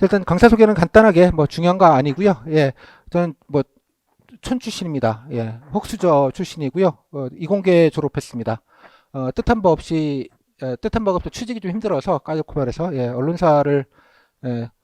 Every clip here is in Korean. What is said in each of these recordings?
일단 강사 소개는 간단하게 뭐 중요한 거 아니고요. 예, 저는 뭐 촌 출신입니다. 예, 혹수저 출신이고요. 이공계 졸업했습니다. 뜻한 바 없이 뜻한 바 없이 취직이 좀 힘들어서 까놓고 말해서 예, 언론사를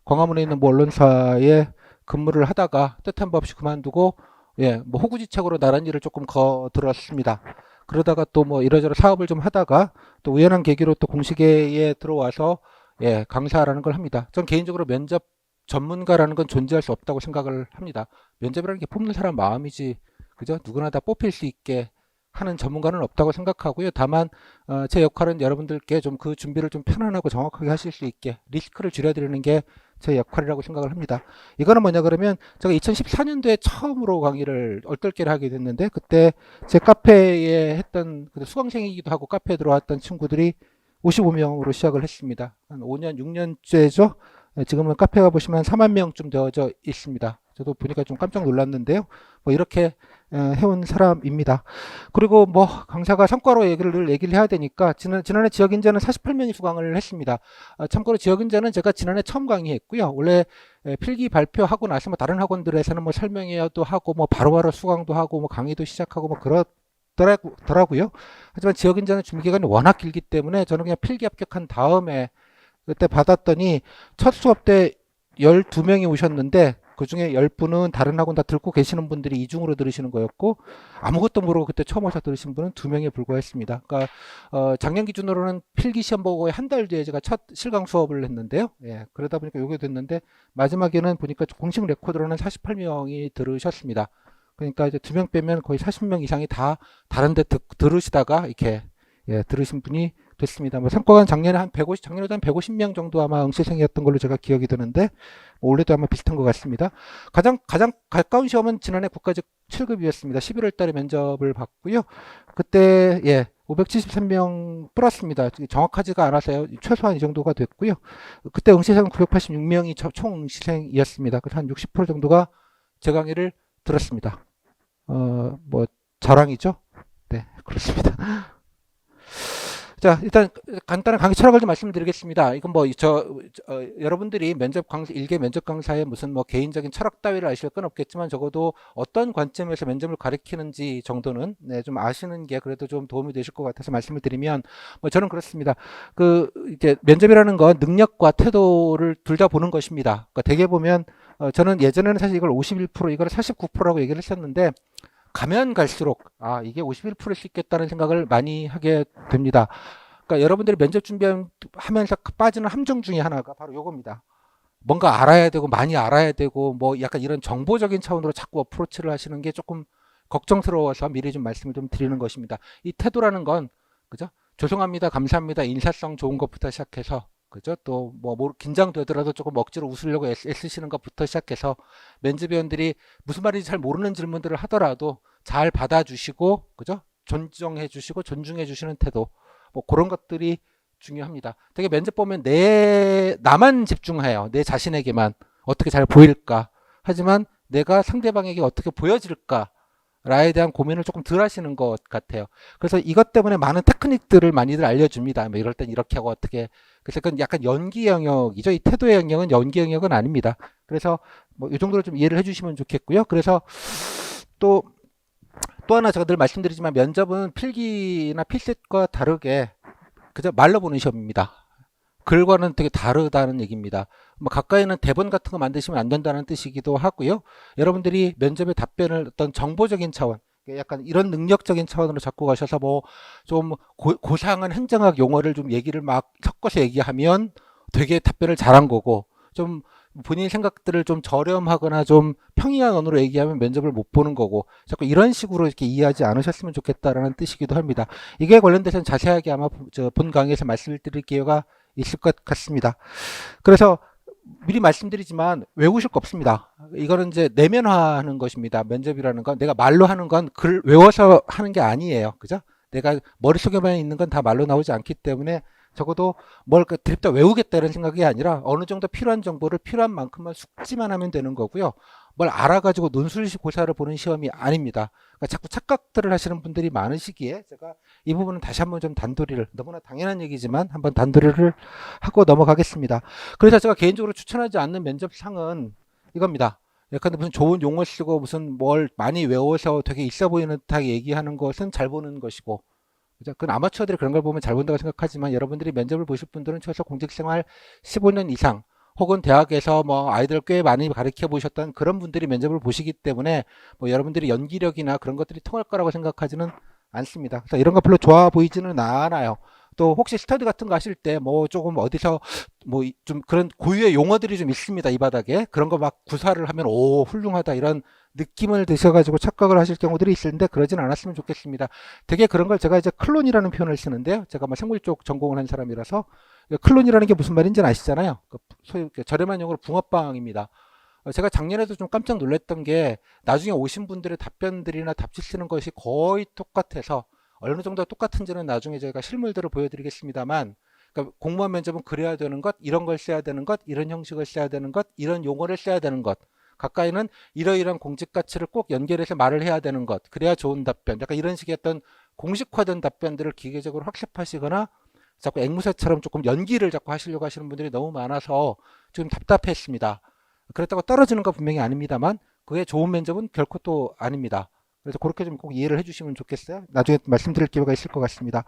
광화문에 있는 뭐 언론사에 근무를 하다가 뜻한 바 없이 그만두고 예, 뭐 호구지책으로 나란 일을 조금 거들었습니다. 그러다가 또 뭐 이러저러 사업을 좀 하다가 또 우연한 계기로 또 공시계에 들어와서 예, 강사라는 걸 합니다. 전 개인적으로 면접 전문가라는 건 존재할 수 없다고 생각을 합니다. 면접이라는 게 뽑는 사람 마음이지, 그죠? 누구나 다 뽑힐 수 있게 하는 전문가는 없다고 생각하고요. 다만 제 역할은 여러분들께 좀 그 준비를 좀 편안하고 정확하게 하실 수 있게 리스크를 줄여드리는 게 제 역할이라고 생각을 합니다. 이거는 뭐냐 그러면 제가 2014년도에 처음으로 강의를 얼떨결에 하게 됐는데 그때 제 카페에 했던 수강생이기도 하고 카페에 들어왔던 친구들이 55명으로 시작을 했습니다. 한 5년, 6년째죠. 지금은 카페 가보시면 4만 명쯤 되어져 있습니다. 저도 보니까 좀 깜짝 놀랐는데요. 뭐 이렇게 해온 사람입니다. 그리고 뭐 강사가 성과로 얘기를 해야 되니까 지난해 지역인재는 48명이 수강을 했습니다. 참고로 지역인재는 제가 지난해 처음 강의했고요. 원래 필기 발표하고 나서 뭐 다른 학원들에서는 뭐 설명회도 하고 뭐 바로바로 수강도 하고 뭐 강의도 시작하고 뭐 그렇더라고요. 하지만 지역인재는 준비 기간이 워낙 길기 때문에 저는 그냥 필기 합격한 다음에 그때 받았더니 첫 수업 때 12명이 오셨는데 그중에 10분은 다른 학원 다 듣고 계시는 분들이 이중으로 들으시는 거였고 아무것도 모르고 그때 처음 와서 들으신 분은 2명에 불과했습니다. 그러니까 작년 기준으로는 필기 시험 보고의 한 달 뒤에 제가 첫 실강 수업을 했는데요. 예, 그러다 보니까 요게 됐는데 마지막에는 보니까 공식 레코드로는 48명이 들으셨습니다. 그러니까 이제 2명 빼면 거의 40명 이상이 다 다른 데 들으시다가 이렇게 예, 들으신 분이 됐습니다. 뭐 성과는 작년에 한 150, 작년에도 한 150명 정도 아마 응시생이었던 걸로 제가 기억이 드는데 뭐 올해도 아마 비슷한 것 같습니다. 가장 가까운 시험은 지난해 국가직 7급이었습니다. 11월 달에 면접을 봤고요. 그때 예, 573명 플러스입니다. 정확하지가 않아서요. 최소한 이 정도가 됐고요. 그때 응시생은 986명이 총 응시생이었습니다. 그래서 한 60% 정도가 제 강의를 들었습니다. 뭐 자랑이죠? 네, 그렇습니다. 자, 일단 간단한 강의 철학을 좀 말씀드리겠습니다. 이건 뭐 여러분들이 면접 강사, 일개 면접 강사의 무슨 뭐 개인적인 철학 따위를 아실 건 없겠지만 적어도 어떤 관점에서 면접을 가리키는지 정도는 네, 좀 아시는 게 그래도 좀 도움이 되실 것 같아서 말씀을 드리면 뭐 저는 그렇습니다. 이제 면접이라는 건 능력과 태도를 둘 다 보는 것입니다. 그러니까 대개 보면 저는 예전에는 사실 이걸 51%, 이걸 49%라고 얘기를 했었는데 가면 갈수록 이게 51%일 수 있겠다는 생각을 많이 하게 됩니다. 그러니까 여러분들이 면접 준비하면서 빠지는 함정 중에 하나가 바로 요겁니다. 뭔가 알아야 되고 많이 알아야 되고 뭐 약간 이런 정보적인 차원으로 자꾸 어프로치를 하시는 게 조금 걱정스러워서 미리 좀 말씀을 좀 드리는 것입니다. 이 태도라는 건 그죠? 죄송합니다, 감사합니다, 인사성 좋은 것부터 시작해서 그죠? 또 뭐 긴장되더라도 조금 억지로 웃으려고 애쓰시는 것부터 시작해서 면접위원들이 무슨 말인지 잘 모르는 질문들을 하더라도 잘 받아주시고 그죠? 존중해 주시고 존중해 주시는 태도 뭐 그런 것들이 중요합니다. 되게 면접 보면 나만 집중해요. 내 자신에게만 어떻게 잘 보일까. 하지만 내가 상대방에게 어떻게 보여질까 라에 대한 고민을 조금 덜 하시는 것 같아요. 그래서 이것 때문에 많은 테크닉들을 많이들 알려줍니다. 뭐 이럴 땐 이렇게 하고 어떻게. 그래서 그건 약간 연기 영역이죠. 이 태도의 영역은 연기 영역은 아닙니다. 그래서 뭐 이 정도로 좀 이해를 해주시면 좋겠고요. 그래서 또, 또 하나 제가 늘 말씀드리지만 면접은 필기나 필셋과 다르게 그저 말로 보는 시험입니다. 글과는 되게 다르다는 얘기입니다. 뭐 가까이는 대본 같은 거 만드시면 안 된다는 뜻이기도 하고요. 여러분들이 면접의 답변을 어떤 정보적인 차원, 약간 이런 능력적인 차원으로 잡고 가셔서 뭐 좀 고상한 행정학 용어를 좀 얘기를 막 섞어서 얘기하면 되게 답변을 잘한 거고 좀 본인 생각들을 좀 저렴하거나 좀 평이한 언어로 얘기하면 면접을 못 보는 거고 자꾸 이런 식으로 이렇게 이해하지 않으셨으면 좋겠다라는 뜻이기도 합니다. 이게 관련돼서는 자세하게 아마 본 강의에서 말씀을 드릴 기회가 있을 것 같습니다. 그래서 미리 말씀드리지만 외우실 거 없습니다. 이거는 이제 내면화하는 것입니다. 면접이라는 건 내가 말로 하는 건 글 외워서 하는 게 아니에요. 그죠? 내가 머릿속에만 있는 건 다 말로 나오지 않기 때문에 적어도 뭘 드립다 외우겠다는 생각이 아니라 어느 정도 필요한 정보를 필요한 만큼만 숙지만 하면 되는 거고요. 뭘 알아가지고 논술고사를 보는 시험이 아닙니다. 그러니까 자꾸 착각들을 하시는 분들이 많으시기에 제가 이 부분은 다시 한번 좀 단도리를, 너무나 당연한 얘기지만 한번 단도리를 하고 넘어가겠습니다. 그래서 제가 개인적으로 추천하지 않는 면접상은 이겁니다. 약간 무슨 좋은 용어 쓰고 무슨 뭘 많이 외워서 되게 있어 보이는 듯하게 얘기하는 것은 잘 보는 것이고, 그죠? 그건 아마추어들이 그런 걸 보면 잘 본다고 생각하지만 여러분들이 면접을 보실 분들은 최소 공직생활 15년 이상 혹은 대학에서 뭐 아이들 꽤 많이 가르쳐 보셨던 그런 분들이 면접을 보시기 때문에 뭐 여러분들이 연기력이나 그런 것들이 통할 거라고 생각하지는 않습니다. 그래서 이런 거 별로 좋아 보이지는 않아요. 또 혹시 스터디 같은 거 하실 때 뭐 조금 어디서 뭐 좀 그런 고유의 용어들이 좀 있습니다. 이 바닥에. 그런 거 막 구사를 하면 오 훌륭하다 이런 느낌을 드셔가지고 착각을 하실 경우들이 있는데 그러진 않았으면 좋겠습니다. 되게 그런 걸 제가 이제 클론이라는 표현을 쓰는데요. 제가 뭐 생물 쪽 전공을 한 사람이라서 클론이라는 게 무슨 말인지는 아시잖아요. 소위 저렴한 용어로 붕어빵입니다. 제가 작년에도 좀 깜짝 놀랐던 게 나중에 오신 분들의 답변들이나 답지 쓰는 것이 거의 똑같아서 어느 정도 똑같은지는 나중에 저희가 실물들을 보여드리겠습니다만, 그러니까 공무원 면접은 그래야 되는 것, 이런 걸 써야 되는 것, 이런 형식을 써야 되는 것, 이런 용어를 써야 되는 것, 가까이는 이러이러한 공직 가치를 꼭 연결해서 말을 해야 되는 것, 그래야 좋은 답변, 약간 이런 식의 어떤 공식화된 답변들을 기계적으로 학습하시거나 자꾸 앵무새처럼 조금 연기를 자꾸 하시려고 하시는 분들이 너무 많아서 좀 답답했습니다. 그렇다고 떨어지는 거 분명히 아닙니다만 그게 좋은 면접은 결코 또 아닙니다. 그래서 그렇게 좀 꼭 이해를 해주시면 좋겠어요. 나중에 말씀드릴 기회가 있을 것 같습니다.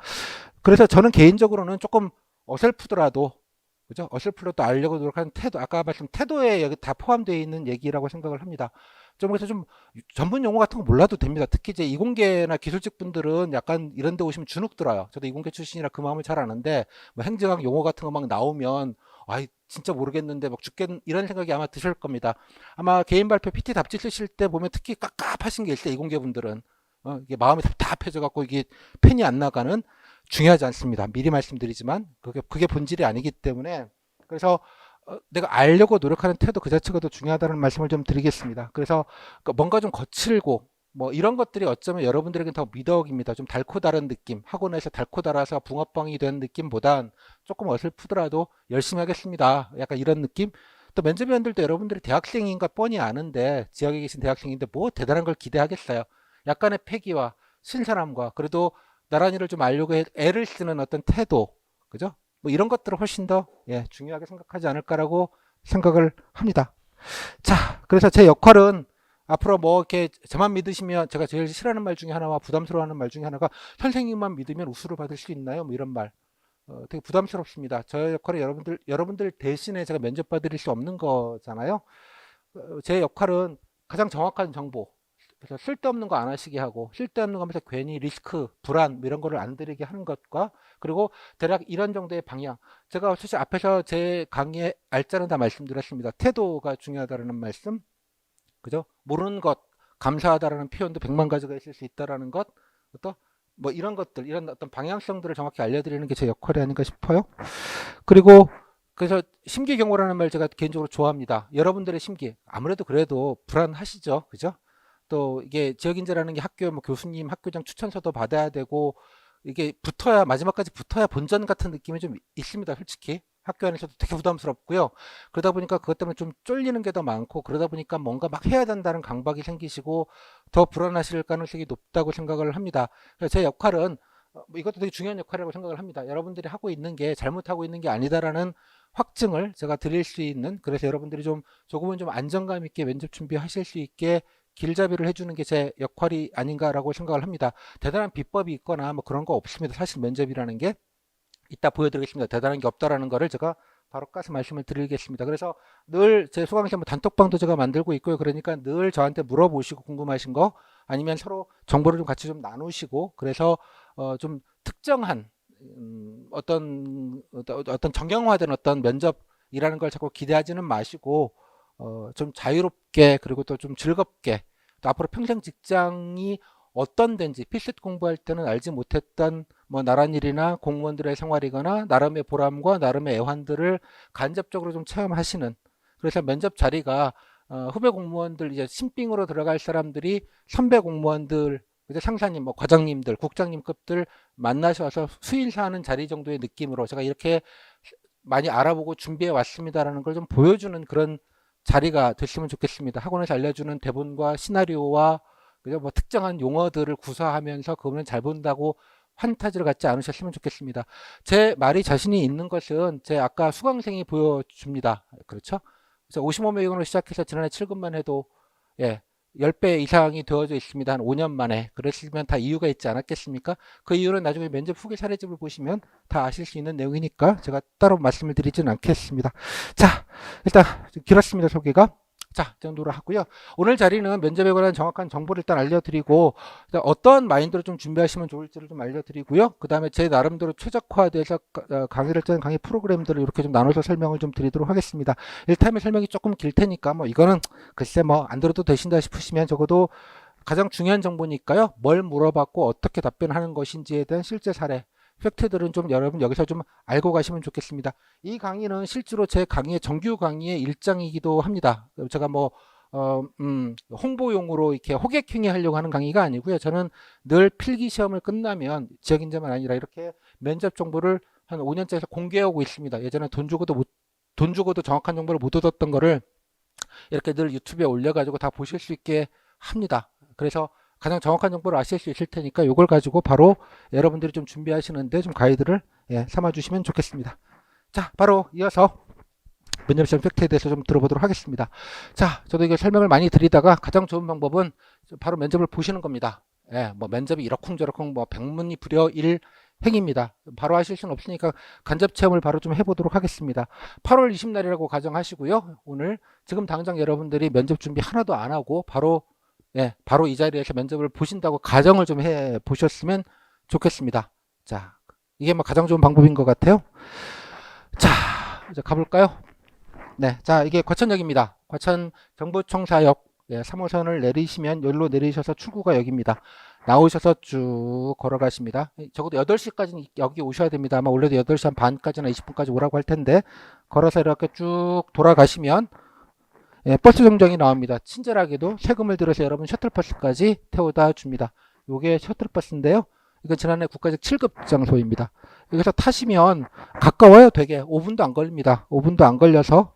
그래서 저는 개인적으로는 조금 어설프더라도, 그죠? 어설프더라도 알려고 노력하는 태도, 아까 말씀 태도에 여기 다 포함되어 있는 얘기라고 생각을 합니다. 좀 그래서 좀 전문 용어 같은 거 몰라도 됩니다. 특히 이제 이공계나 기술직 분들은 약간 이런 데 오시면 주눅 들어요. 저도 이공계 출신이라 그 마음을 잘 아는데 뭐 행정학 용어 같은 거 막 나오면 아이 진짜 모르겠는데 막 죽겠 이런 생각이 아마 드실 겁니다. 아마 개인 발표 PT 답지 쓰실 때 보면 특히 깝깝하신 게 있어요. 이공계 분들은 이게 마음이 답답해져 갖고 이게 펜이 안 나가는, 중요하지 않습니다. 미리 말씀드리지만 그게 본질이 아니기 때문에, 그래서 내가 알려고 노력하는 태도 그 자체가 더 중요하다는 말씀을 좀 드리겠습니다. 그래서 뭔가 좀 거칠고 뭐 이런 것들이 어쩌면 여러분들에게는 더 미덕입니다. 좀 달고 달은 느낌, 학원에서 달고 달아서 붕어빵이 된 느낌보단 조금 어설프더라도 열심히 하겠습니다. 약간 이런 느낌. 또 면접위원들도 여러분들이 대학생인 가 뻔히 아는데, 지역에 계신 대학생인데 뭐 대단한 걸 기대하겠어요. 약간의 패기와 신선함과 그래도 나란히를 좀 알려고 애를 쓰는 어떤 태도, 그죠? 뭐 이런 것들을 훨씬 더 중요하게 생각하지 않을까라고 생각을 합니다. 자, 그래서 제 역할은 앞으로 뭐 이렇게 저만 믿으시면, 제가 제일 싫어하는 말 중에 하나와 부담스러워하는 말 중에 하나가 선생님만 믿으면 우수를 받을 수 있나요? 뭐 이런 말. 되게 부담스럽습니다. 저 역할은 여러분들 대신에 제가 면접 받을 수 없는 거잖아요. 제 역할은 가장 정확한 정보, 그래서 쓸데없는 거 안 하시게 하고 쓸데없는 거 하면서 괜히 리스크, 불안 뭐 이런 거를 안 들이게 하는 것과, 그리고 대략 이런 정도의 방향, 제가 사실 앞에서 제 강의의 알짜는 다 말씀드렸습니다. 태도가 중요하다는 말씀, 그죠? 모르는 것, 감사하다라는 표현도 100만 가지가 있을 수 있다라는 것, 또 뭐 이런 것들, 이런 어떤 방향성들을 정확히 알려드리는 게 제 역할이 아닌가 싶어요. 그리고 그래서 심기경호라는 말 제가 개인적으로 좋아합니다. 여러분들의 심기, 아무래도 그래도 불안하시죠, 그죠? 또 이게 지역인재라는 게 학교 뭐 교수님, 학교장 추천서도 받아야 되고 이게 붙어야, 마지막까지 붙어야 본전 같은 느낌이 좀 있습니다, 솔직히. 학교 안에서도 되게 부담스럽고요. 그러다 보니까 그것 때문에 좀 쫄리는 게 더 많고, 그러다 보니까 뭔가 막 해야 된다는 강박이 생기시고 더 불안하실 가능성이 높다고 생각을 합니다. 그래서 제 역할은 뭐 이것도 되게 중요한 역할이라고 생각을 합니다. 여러분들이 하고 있는 게 잘못하고 있는 게 아니다라는 확증을 제가 드릴 수 있는, 그래서 여러분들이 좀 조금은 좀 안정감 있게 면접 준비하실 수 있게 길잡이를 해주는 게 제 역할이 아닌가라고 생각을 합니다. 대단한 비법이 있거나 뭐 그런 거 없습니다. 사실 면접이라는 게, 이따 보여드리겠습니다. 대단한 게 없다라는 거를 제가 바로 까서 말씀을 드리겠습니다. 그래서 늘 제 소강시험 단톡방도 제가 만들고 있고요. 그러니까 늘 저한테 물어보시고 궁금하신 거, 아니면 서로 정보를 좀 같이 좀 나누시고, 그래서 좀 특정한 어떤 정형화된 어떤 면접이라는 걸 자꾸 기대하지는 마시고 좀 자유롭게, 그리고 또 좀 즐겁게, 또 앞으로 평생 직장이 어떤 데인지 필수 공부할 때는 알지 못했던 뭐 나란 일이나 공무원들의 생활이거나 나름의 보람과 나름의 애환들을 간접적으로 좀 체험하시는, 그래서 면접 자리가 후배 공무원들, 이제 신빙으로 들어갈 사람들이 선배 공무원들, 이제 상사님, 뭐 과장님들, 국장님급들 만나셔서 수일사하는 자리 정도의 느낌으로 제가 이렇게 많이 알아보고 준비해 왔습니다라는 걸 좀 보여주는 그런 자리가 됐으면 좋겠습니다. 학원에서 알려주는 대본과 시나리오와 그죠? 뭐 특정한 용어들을 구사하면서 그거는 잘 본다고 환타지를 갖지 않으셨으면 좋겠습니다. 제 말이 자신이 있는 것은 제 아까 수강생이 보여줍니다. 그렇죠? 그래서 55명으로 시작해서 지난해 7급만 해도 예, 10배 이상이 되어져 있습니다. 한 5년 만에. 그랬으면 다 이유가 있지 않았겠습니까? 그 이유는 나중에 면접 후기 사례집을 보시면 다 아실 수 있는 내용이니까 제가 따로 말씀을 드리지는 않겠습니다. 자, 일단 좀 길었습니다. 소개가. 자, 이 정도로 하고요. 오늘 자리는 면접에 관한 정확한 정보를 일단 알려드리고 어떤 마인드로 좀 준비하시면 좋을지를 좀 알려드리고요. 그 다음에 제 나름대로 최적화돼서 강의를 짜는 강의 프로그램들을 이렇게 좀 나눠서 설명을 좀 드리도록 하겠습니다. 1타임의 설명이 조금 길 테니까 뭐 이거는 글쎄 뭐 안 들어도 되신다 싶으시면 적어도 가장 중요한 정보니까요. 뭘 물어봤고 어떻게 답변하는 것인지에 대한 실제 사례 팩트들은 좀 여러분 여기서 좀 알고 가시면 좋겠습니다. 이 강의는 실제로 제 강의의 정규 강의의 일장이기도 합니다. 제가 뭐 홍보용으로 이렇게 호객행위 하려고 하는 강의가 아니고요. 저는 늘 필기 시험을 끝나면 지역 인재만 아니라 이렇게 면접 정보를 한 5년째에서 공개하고 있습니다. 예전에 돈 주고도 정확한 정보를 못 얻었던 거를 이렇게 늘 유튜브에 올려가지고 다 보실 수 있게 합니다. 그래서 가장 정확한 정보를 아실 수 있을 테니까 이걸 가지고 바로 여러분들이 좀 준비하시는데 좀 가이드를 삼아 주시면 좋겠습니다. 자, 바로 이어서 면접 시험 팩트에 대해서 좀 들어보도록 하겠습니다. 자, 저도 이게 설명을 많이 드리다가 가장 좋은 방법은 바로 면접을 보시는 겁니다. 뭐 면접이 이러쿵저러쿵 뭐 백문이 불여일 행입니다. 바로 하실 수는 없으니까 간접 체험을 바로 좀 해보도록 하겠습니다. 8월 20날이라고 가정하시고요. 오늘 지금 당장 여러분들이 면접 준비 하나도 안 하고 바로 이 자리에서 면접을 보신다고 가정을 좀 해 보셨으면 좋겠습니다. 자, 이게 뭐 가장 좋은 방법인 것 같아요. 자, 이제 가볼까요? 네, 자, 이게 과천역입니다. 과천 정부청사역 3호선을 내리시면 여기로 내리셔서 출구가 여기입니다. 나오셔서 쭉 걸어가십니다. 적어도 8시까지는 여기 오셔야 됩니다. 아마 원래도 8시 한 반까지나 20분까지 오라고 할 텐데 걸어서 이렇게 쭉 돌아가시면 버스 정류장이 나옵니다. 친절하게도 세금을 들여서 여러분 셔틀버스까지 태워다 줍니다. 요게 셔틀버스인데요. 이건 지난해 국가적 7급 장소입니다. 여기서 타시면 가까워요. 되게 5분도 안 걸립니다. 5분도 안 걸려서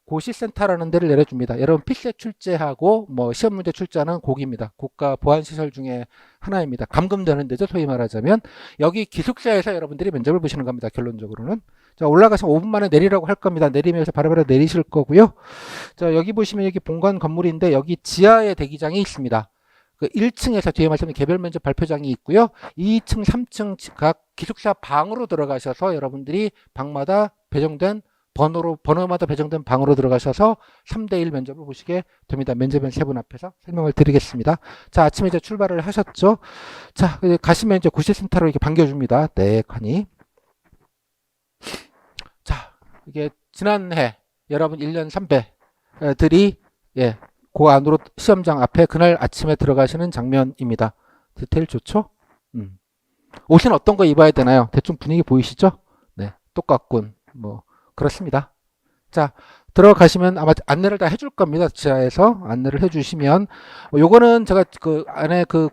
고시센터라는 데를 내려줍니다. 여러분 필세 출제하고 뭐 시험 문제 출제하는 고기입니다. 국가 보안시설 중에 하나입니다. 감금되는 데죠. 소위 말하자면 여기 기숙사에서 여러분들이 면접을 보시는 겁니다. 결론적으로는. 자, 올라가서 5분 만에 내리라고 할 겁니다. 내리면서 바로바로 내리실 거고요. 자, 여기 보시면 여기 본관 건물인데 여기 지하에 대기장이 있습니다. 그 1층에서 뒤에 말씀드린 개별 면접 발표장이 있고요. 2층, 3층 각 기숙사 방으로 들어가셔서 여러분들이 방마다 배정된 번호마다 배정된 방으로 들어가셔서 3대1 면접을 보시게 됩니다. 면접은 3분 앞에서 설명을 드리겠습니다. 자, 아침에 이제 출발을 하셨죠. 자, 가시면 이제 고시센터로 이렇게 반겨줍니다. 네, 칸이. 자, 이게 지난해 여러분 1년 3배들이 그 안으로 시험장 앞에 그날 아침에 들어가시는 장면입니다. 디테일 좋죠? 옷은 어떤 거 입어야 되나요? 대충 분위기 보이시죠? 네, 똑같군. 뭐 그렇습니다. 자, 들어가시면 아마 안내를 다 해줄 겁니다. 지하에서 안내를 해주시면 요거는 제가 그 안에 그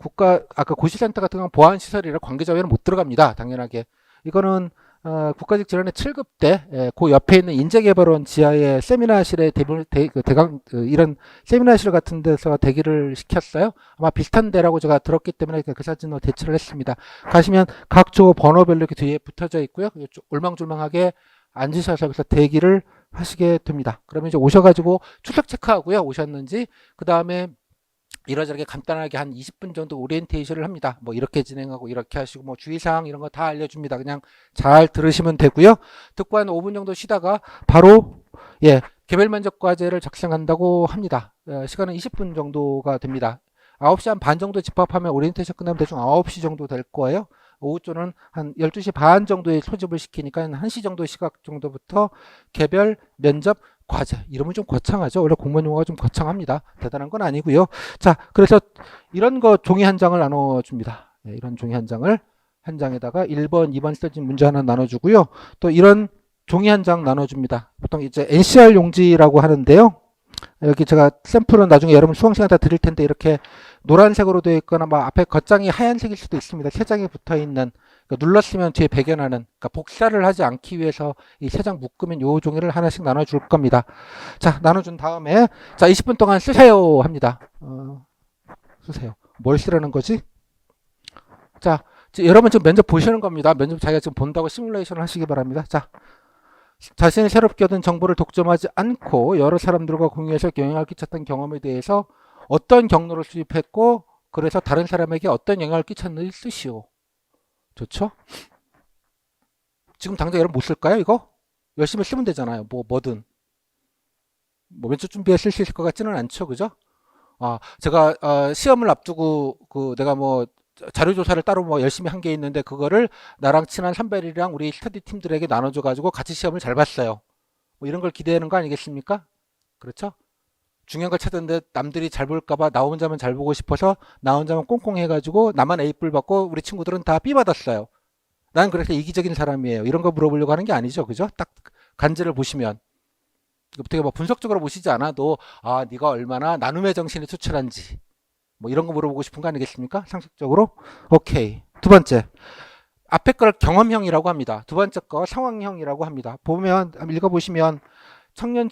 아까 고시센터 같은 경우는 보안시설이라 관계자 외에는 못 들어갑니다. 당연하게. 이거는 국가직 지난해 7급 때 그 옆에 있는 인재개발원 지하의 세미나실에 이런 세미나실 같은 데서 대기를 시켰어요. 아마 비슷한 데라고 제가 들었기 때문에 그 사진으로 대체를 했습니다. 가시면 각 조 번호별로 이렇게 뒤에 붙어져 있고요. 올망졸망하게 앉으셔서 여기서 대기를 하시게 됩니다. 그러면 이제 오셔가지고 출석 체크하고요. 오셨는지 그 다음에 이러저렇게 간단하게 한 20분 정도 오리엔테이션을 합니다. 뭐 이렇게 진행하고 이렇게 하시고 뭐 주의사항 이런 거 다 알려줍니다. 그냥 잘 들으시면 되고요. 듣고 한 5분 정도 쉬다가 바로 개별 면접 과제를 작성한다고 합니다. 시간은 20분 정도가 됩니다. 9시 한 반 정도 집합하면 오리엔테이션 끝나면 대충 9시 정도 될 거예요. 오후조는 한 12시 반 정도에 소집을 시키니까 한 1시 정도 시각 정도부터 개별 면접 과제. 이름은 좀 거창하죠. 원래 공무원 용어가 좀 거창합니다. 대단한 건 아니고요. 자, 그래서 이런 거 종이 한 장을 나눠줍니다. 이런 종이 한 장을 한 장에다가 1번, 2번 써진 문제 하나 나눠주고요. 또 이런 종이 한 장 나눠줍니다. 보통 이제 NCR 용지라고 하는데요. 여기 제가 샘플은 나중에 여러분 수강 시간 다 드릴 텐데 이렇게 노란색으로 되어 있거나 막 앞에 겉장이 하얀색일 수도 있습니다. 세 장이 붙어 있는 그러니까 눌렀으면 뒤에 배겨나는, 그러니까 복사를 하지 않기 위해서 이 3장 묶으면 요 종이를 하나씩 나눠줄 겁니다. 자, 나눠준 다음에, 자, 20분 동안 쓰세요 합니다. 쓰세요. 뭘 쓰라는 거지? 자, 여러분 지금 면접 보시는 겁니다. 면접 자기가 지금 본다고 시뮬레이션을 하시기 바랍니다. 자, 자신이 새롭게 얻은 정보를 독점하지 않고 여러 사람들과 공유해서 영향을 끼쳤던 경험에 대해서 어떤 경로를 수집했고 그래서 다른 사람에게 어떤 영향을 끼쳤는지 쓰시오. 좋죠? 지금 당장 여러분 못 쓸까요, 이거? 열심히 쓰면 되잖아요. 뭐든. 뭐 면접 준비에 쓸 수 있을 것 같지는 않죠, 그죠? 제가 시험을 앞두고 내가 뭐 자료 조사를 따로 뭐 열심히 한 게 있는데 그거를 나랑 친한 선배들이랑 우리 스터디 팀들에게 나눠줘 가지고 같이 시험을 잘 봤어요. 뭐 이런 걸 기대하는 거 아니겠습니까? 그렇죠? 중요한 걸 찾았는데 남들이 잘 볼까봐 나 혼자만 잘 보고 싶어서 나 혼자만 꽁꽁 해가지고 나만 A뿔 받고 우리 친구들은 다 B 받았어요. 나는 그래서 이기적인 사람이에요. 이런 거 물어보려고 하는 게 아니죠, 그죠? 딱 간지를 보시면 어떻게 뭐 분석적으로 보시지 않아도 네가 얼마나 나눔의 정신이 투철한지 뭐 이런 거 물어보고 싶은 거 아니겠습니까? 상식적으로. 오케이. 두 번째, 앞에 걸 경험형이라고 합니다. 두 번째 거 상황형이라고 합니다. 보면 읽어보시면 청년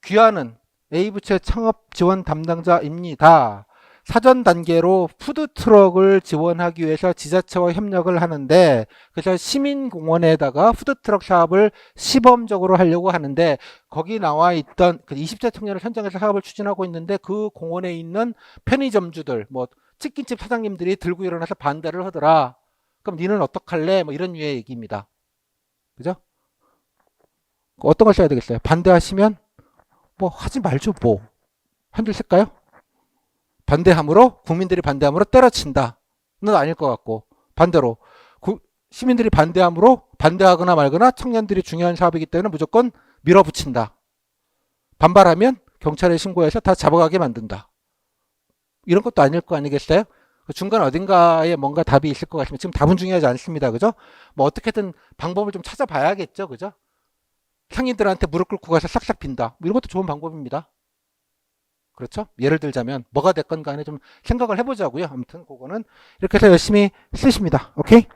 귀하는 A부처의 창업 지원 담당자입니다. 사전 단계로 푸드트럭을 지원하기 위해서 지자체와 협력을 하는데 그래서 시민공원에다가 푸드트럭 사업을 시범적으로 하려고 하는데 거기 나와 있던 20세 청년을 선정해서 사업을 추진하고 있는데 그 공원에 있는 편의점주들 뭐 치킨집 사장님들이 들고 일어나서 반대를 하더라. 그럼 니는 어떡할래? 뭐 이런 류의 얘기입니다. 그죠? 어떤 걸 써야 되겠어요? 반대하시면 뭐 하지 말죠. 뭐 한줄 쓸까요? 반대함으로 국민들이 반대함으로 때려친다는 아닐 것 같고 반대로 시민들이 반대함으로 반대하거나 말거나 청년들이 중요한 사업이기 때문에 무조건 밀어붙인다. 반발하면 경찰에 신고해서 다 잡아가게 만든다. 이런 것도 아닐 거 아니겠어요? 중간 어딘가에 뭔가 답이 있을 것 같습니다. 지금 답은 중요하지 않습니다. 그죠? 뭐 어떻게든 방법을 좀 찾아봐야겠죠. 그죠? 상인들한테 무릎 꿇고 가서 싹싹 빈다. 이런 것도 좋은 방법입니다. 그렇죠? 예를 들자면 뭐가 됐건 간에 좀 생각을 해보자고요. 아무튼 그거는 이렇게 해서 열심히 쓰십니다. 오케이?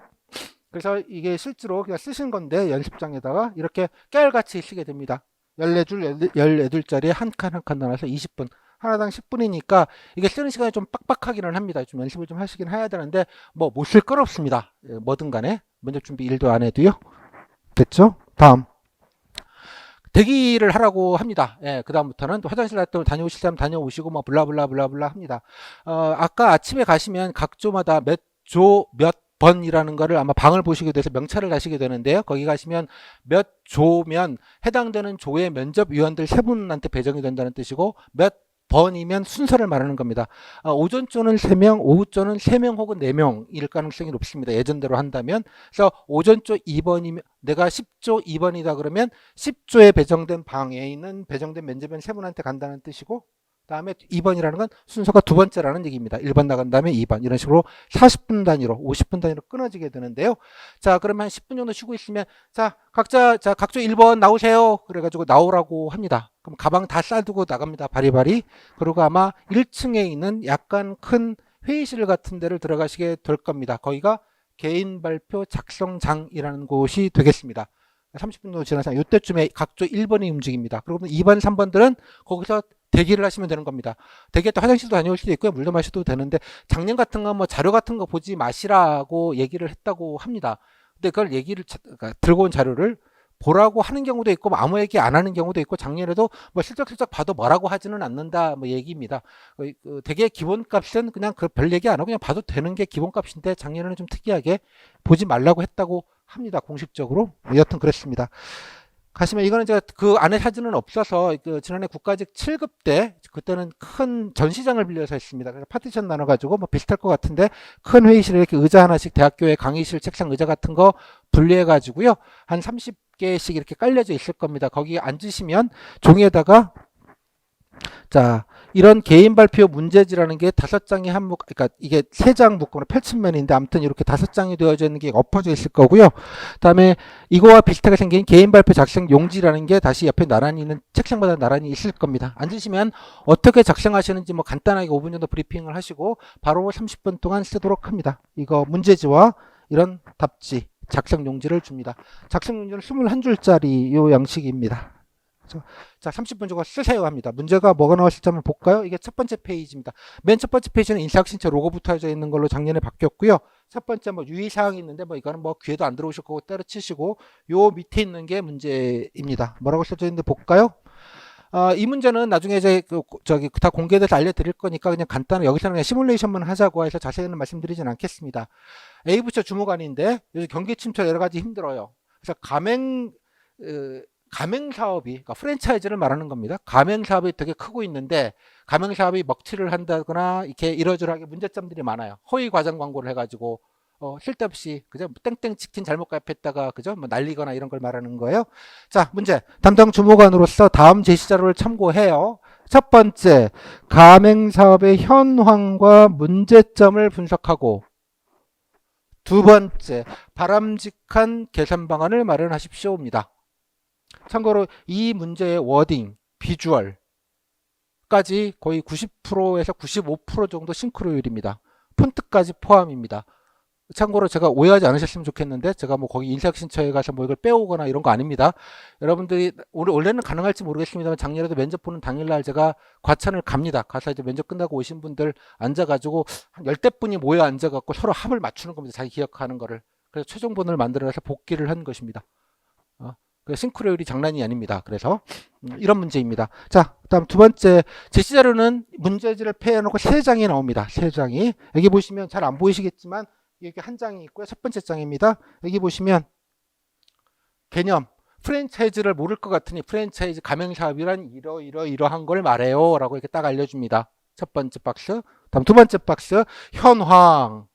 그래서 이게 실제로 그냥 쓰신 건데 연습장에다가 이렇게 깨알같이 쓰게 됩니다. 14줄, 14줄짜리 한 칸 한 칸 나눠서 20분. 하나당 10분이니까 이게 쓰는 시간이 좀 빡빡하기는 합니다. 좀 연습을 좀 하시긴 해야 되는데 뭐 못 쓸 건 없습니다. 뭐든 간에 면접 준비 1도 안 해도요. 됐죠? 다음. 대기를 하라고 합니다. 예, 그 다음부터는 또 화장실 다녀오실 사람 다녀오시고 뭐 블라블라 합니다. 아까 아침에 가시면 각 조마다 몇 조 몇 번이라는 거를 아마 방을 보시게 돼서 명찰을 다시게 되는데요. 거기 가시면 몇 조면 해당되는 조의 면접위원들 3분한테 배정이 된다는 뜻이고 몇 번이면 순서를 말하는 겁니다. 오전조는 3명, 오후조는 3명 혹은 4명일 가능성이 높습니다. 예전대로 한다면. 그래서 오전조 2번이면 내가 10조 2번이다 그러면 10조에 배정된 방에 있는 배정된 면접위원 3분한테 간다는 뜻이고 다음에 2번이라는 건 순서가 두 번째라는 얘기입니다. 1번 나간 다음에 2번 이런 식으로 40분 단위로 50분 단위로 끊어지게 되는데요. 자 그러면 한 10분 정도 쉬고 있으면 각조 1번 나오세요. 그래가지고 나오라고 합니다. 그럼 가방 다 싸두고 나갑니다. 바리바리. 그리고 아마 1층에 있는 약간 큰 회의실 같은 데를 들어가시게 될 겁니다. 거기가 개인 발표 작성장이라는 곳이 되겠습니다. 30분 정도 지나서 이때쯤에 각조 1번이 움직입니다. 그러면 2번, 3번들은 거기서 대기를 하시면 되는 겁니다. 대기에 또 화장실도 다녀올 수도 있고요. 물도 마셔도 되는데 작년 같은 거 뭐 자료 같은 거 보지 마시라고 얘기를 했다고 합니다. 근데 그걸 그러니까 들고 온 자료를 보라고 하는 경우도 있고 뭐 아무 얘기 안 하는 경우도 있고 작년에도 뭐 슬쩍슬쩍 봐도 뭐라고 하지는 않는다 뭐 얘기입니다. 되게 기본값은 그냥 별 얘기 안 하고 그냥 봐도 되는 게 기본값인데 작년에는 좀 특이하게 보지 말라고 했다고 합니다. 공식적으로. 여튼 그랬습니다. 가시면 이거는 제가 그 안에 사진은 없어서 지난해 국가직 7급 때 그때는 큰 전시장을 빌려서 했습니다. 그래서 파티션 나눠가지고 뭐 비슷할 것 같은데 큰 회의실에 이렇게 의자 하나씩 대학교의 강의실 책상 의자 같은 거 분리해가지고요 한 30개씩 이렇게 깔려져 있을 겁니다. 거기 앉으시면 종이에다가 자 이런 개인 발표 문제지라는 게 5장이 그러니까 이게 3장 묶거나 펼친면인데 아무튼 이렇게 5장이 되어져 있는 게 엎어져 있을 거고요. 그다음에 이거와 비슷하게 생긴 개인 발표 작성 용지라는 게 다시 옆에 나란히 있는 책상마다 나란히 있을 겁니다. 앉으시면 어떻게 작성하시는지 뭐 간단하게 5분 정도 브리핑을 하시고 바로 30분 동안 쓰도록 합니다. 이거 문제지와 이런 답지, 작성 용지를 줍니다. 작성 용지는 21줄짜리 요 양식입니다. 자, 30분 주고 쓰세요 합니다. 문제가 뭐가 나왔을지 한번 볼까요? 이게 첫 번째 페이지입니다. 맨 첫 번째 페이지는 인사학신체 로고 붙어져 있는 걸로 작년에 바뀌었고요. 첫 번째 뭐 유의사항이 있는데 뭐 이거는 뭐 귀에도 안 들어오실 거고 때려치시고 요 밑에 있는 게 문제입니다. 뭐라고 써져 있는데 볼까요? 이 문제는 나중에 이제 저기 다 공개돼서 알려드릴 거니까 그냥 간단히 여기서는 그냥 시뮬레이션만 하자고 해서 자세히는 말씀드리진 않겠습니다. A 부처 주무관인데 요즘 경기 침체 여러 가지 힘들어요. 그래서 가맹 사업이, 그러니까 프랜차이즈를 말하는 겁니다. 가맹 사업이 되게 크고 있는데 가맹 사업이 먹튀를 한다거나 이렇게 이러저러하게 문제점들이 많아요. 허위 과장 광고를 해가지고 쓸데없이 그죠? 땡땡 치킨 잘못 가입했다가 그죠? 뭐 날리거나 이런 걸 말하는 거예요. 자, 문제. 담당 주무관으로서 다음 제시 자료를 참고해요. 첫 번째, 가맹 사업의 현황과 문제점을 분석하고, 두 번째, 바람직한 개선 방안을 마련하십시오입니다. 참고로 이 문제의 워딩, 비주얼까지 거의 90%에서 95% 정도 싱크로율입니다. 폰트까지 포함입니다. 참고로 제가 오해하지 않으셨으면 좋겠는데 제가 뭐 거기 인사혁신처에 가서 뭐 이걸 빼오거나 이런 거 아닙니다. 여러분들이 원래는 가능할지 모르겠습니다만 작년에도 면접 보는 당일날 제가 과찬을 갑니다. 가서 이제 면접 끝나고 오신 분들 앉아가지고 한 10대 분이 모여 앉아갖고 서로 합을 맞추는 겁니다. 자기 기억하는 거를. 그래서 최종본을 만들어서 복귀를 한 것입니다. 싱크로율이 장난이 아닙니다. 그래서 이런 문제입니다. 자, 그다음 두 번째 제시자료는 문제지를 폐해놓고 3장이 나옵니다. 3장이 여기 보시면 잘 안 보이시겠지만 여기 한 장이 있고요. 첫 번째 장입니다. 여기 보시면 개념 프랜차이즈를 모를 것 같으니 프랜차이즈 가맹사업이란 이러한 걸 말해요 라고 이렇게 딱 알려줍니다. 첫 번째 박스. 다음 두 번째 박스 현황.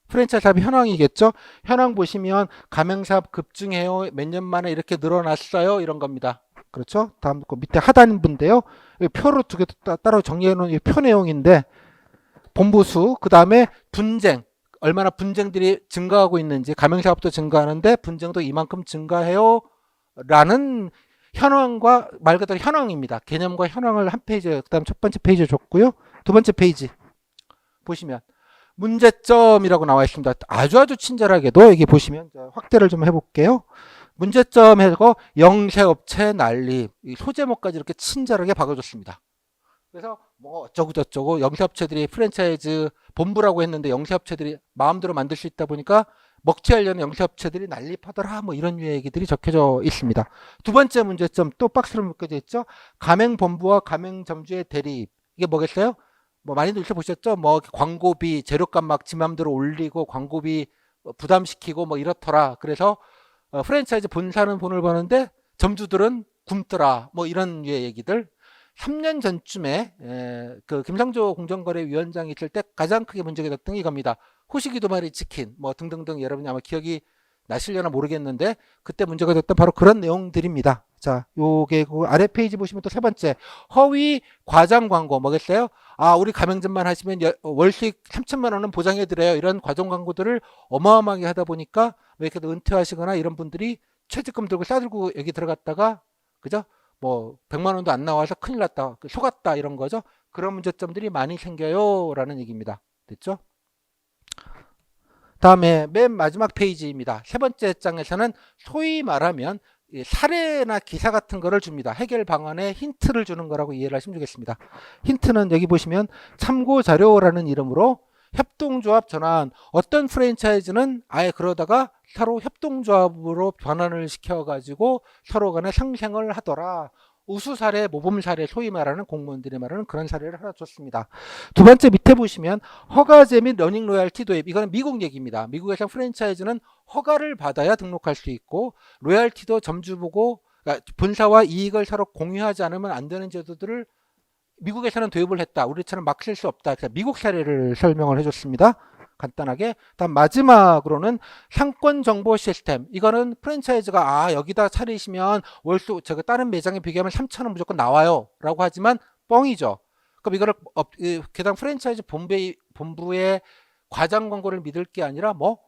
프랜차이즈 사업이 현황이겠죠. 현황 보시면 가맹사업 급증해요. 몇 년 만에 이렇게 늘어났어요. 이런 겁니다. 그렇죠. 다음 그 밑에 하단부인데요. 표로 두 개 따로 정리해 놓은 표 내용인데 본부수 그 다음에 분쟁. 얼마나 분쟁들이 증가하고 있는지 가맹사업도 증가하는데 분쟁도 이만큼 증가해요 라는 현황과 말 그대로 현황입니다. 개념과 현황을 한 페이지 그 다음 첫 번째 페이지에 줬고요. 두 번째 페이지 보시면 문제점이라고 나와 있습니다. 아주 친절하게도 여기 보시면 확대를 좀 해볼게요. 문제점 해서 영세업체 난립 소제목까지 이렇게 친절하게 박아줬습니다. 그래서 뭐 어쩌고저쩌고 영세업체들이 프랜차이즈 본부라고 했는데 영세업체들이 마음대로 만들 수 있다 보니까 먹튀하려는 영세업체들이 난립하더라 뭐 이런 류의 얘기들이 적혀져 있습니다. 두 번째 문제점 또 박스로 묶여져 있죠. 가맹본부와 가맹점주의 대립. 이게 뭐겠어요? 뭐 많이들 보셨죠? 뭐 광고비 재료값 막 지 맘대로 올리고 광고비 부담시키고 뭐 이렇더라. 그래서 프랜차이즈 본사는 돈을 버는데 점주들은 굶더라. 뭐 이런 류의 얘기들. 3년 전쯤에 그 김상조 공정거래위원장이 있을 때 가장 크게 문제가 됐던 게 이겁니다. 호식이 두 마리 치킨 뭐 등등등 여러분이 아마 기억이 나시려나 모르겠는데 그때 문제가 됐던 바로 그런 내용들입니다. 자, 요게 그 아래 페이지 보시면 또 세 번째 허위 과장 광고 뭐겠어요? 우리 가맹점만 하시면 월수익 3천만 원은 보장해 드려요. 이런 과장 광고들을 어마어마하게 하다 보니까 왜 이렇게 은퇴하시거나 이런 분들이 퇴직금 들고 싸들고 여기 들어갔다가 그죠? 뭐 100만 원도 안 나와서 큰일 났다. 속았다 이런 거죠. 그런 문제점들이 많이 생겨요 라는 얘기입니다. 됐죠? 다음에 맨 마지막 페이지입니다. 세 번째 장에서는 소위 말하면 사례나 기사 같은 거를 줍니다. 해결 방안에 힌트를 주는 거라고 이해를 하시면 되겠습니다. 힌트는 여기 보시면 참고 자료라는 이름으로 협동조합 전환. 어떤 프랜차이즈는 아예 그러다가 서로 협동조합으로 변환을 시켜가지고 서로 간에 상생을 하더라. 우수 사례, 모범 사례, 소위 말하는 공무원들이 말하는 그런 사례를 하나 줬습니다. 두 번째 밑에 보시면 허가제 및 러닝 로얄티 도입. 이거는 미국 얘기입니다. 미국에서 프랜차이즈는 허가를 받아야 등록할 수 있고 로얄티도 점주 보고 그러니까 본사와 이익을 서로 공유하지 않으면 안 되는 제도들을 미국에서는 도입을 했다. 우리처럼 막 쓸 수 없다. 그래서 미국 사례를 설명을 해줬습니다. 간단하게. 다음 마지막으로는 상권 정보 시스템. 이거는 프랜차이즈가 여기다 차리시면 월수 제가 다른 매장에 비교하면 3,000원 무조건 나와요. 라고 하지만 뻥이죠. 그럼 이거를 게다가 프랜차이즈 본부의 과장 광고를 믿을 게 아니라 뭐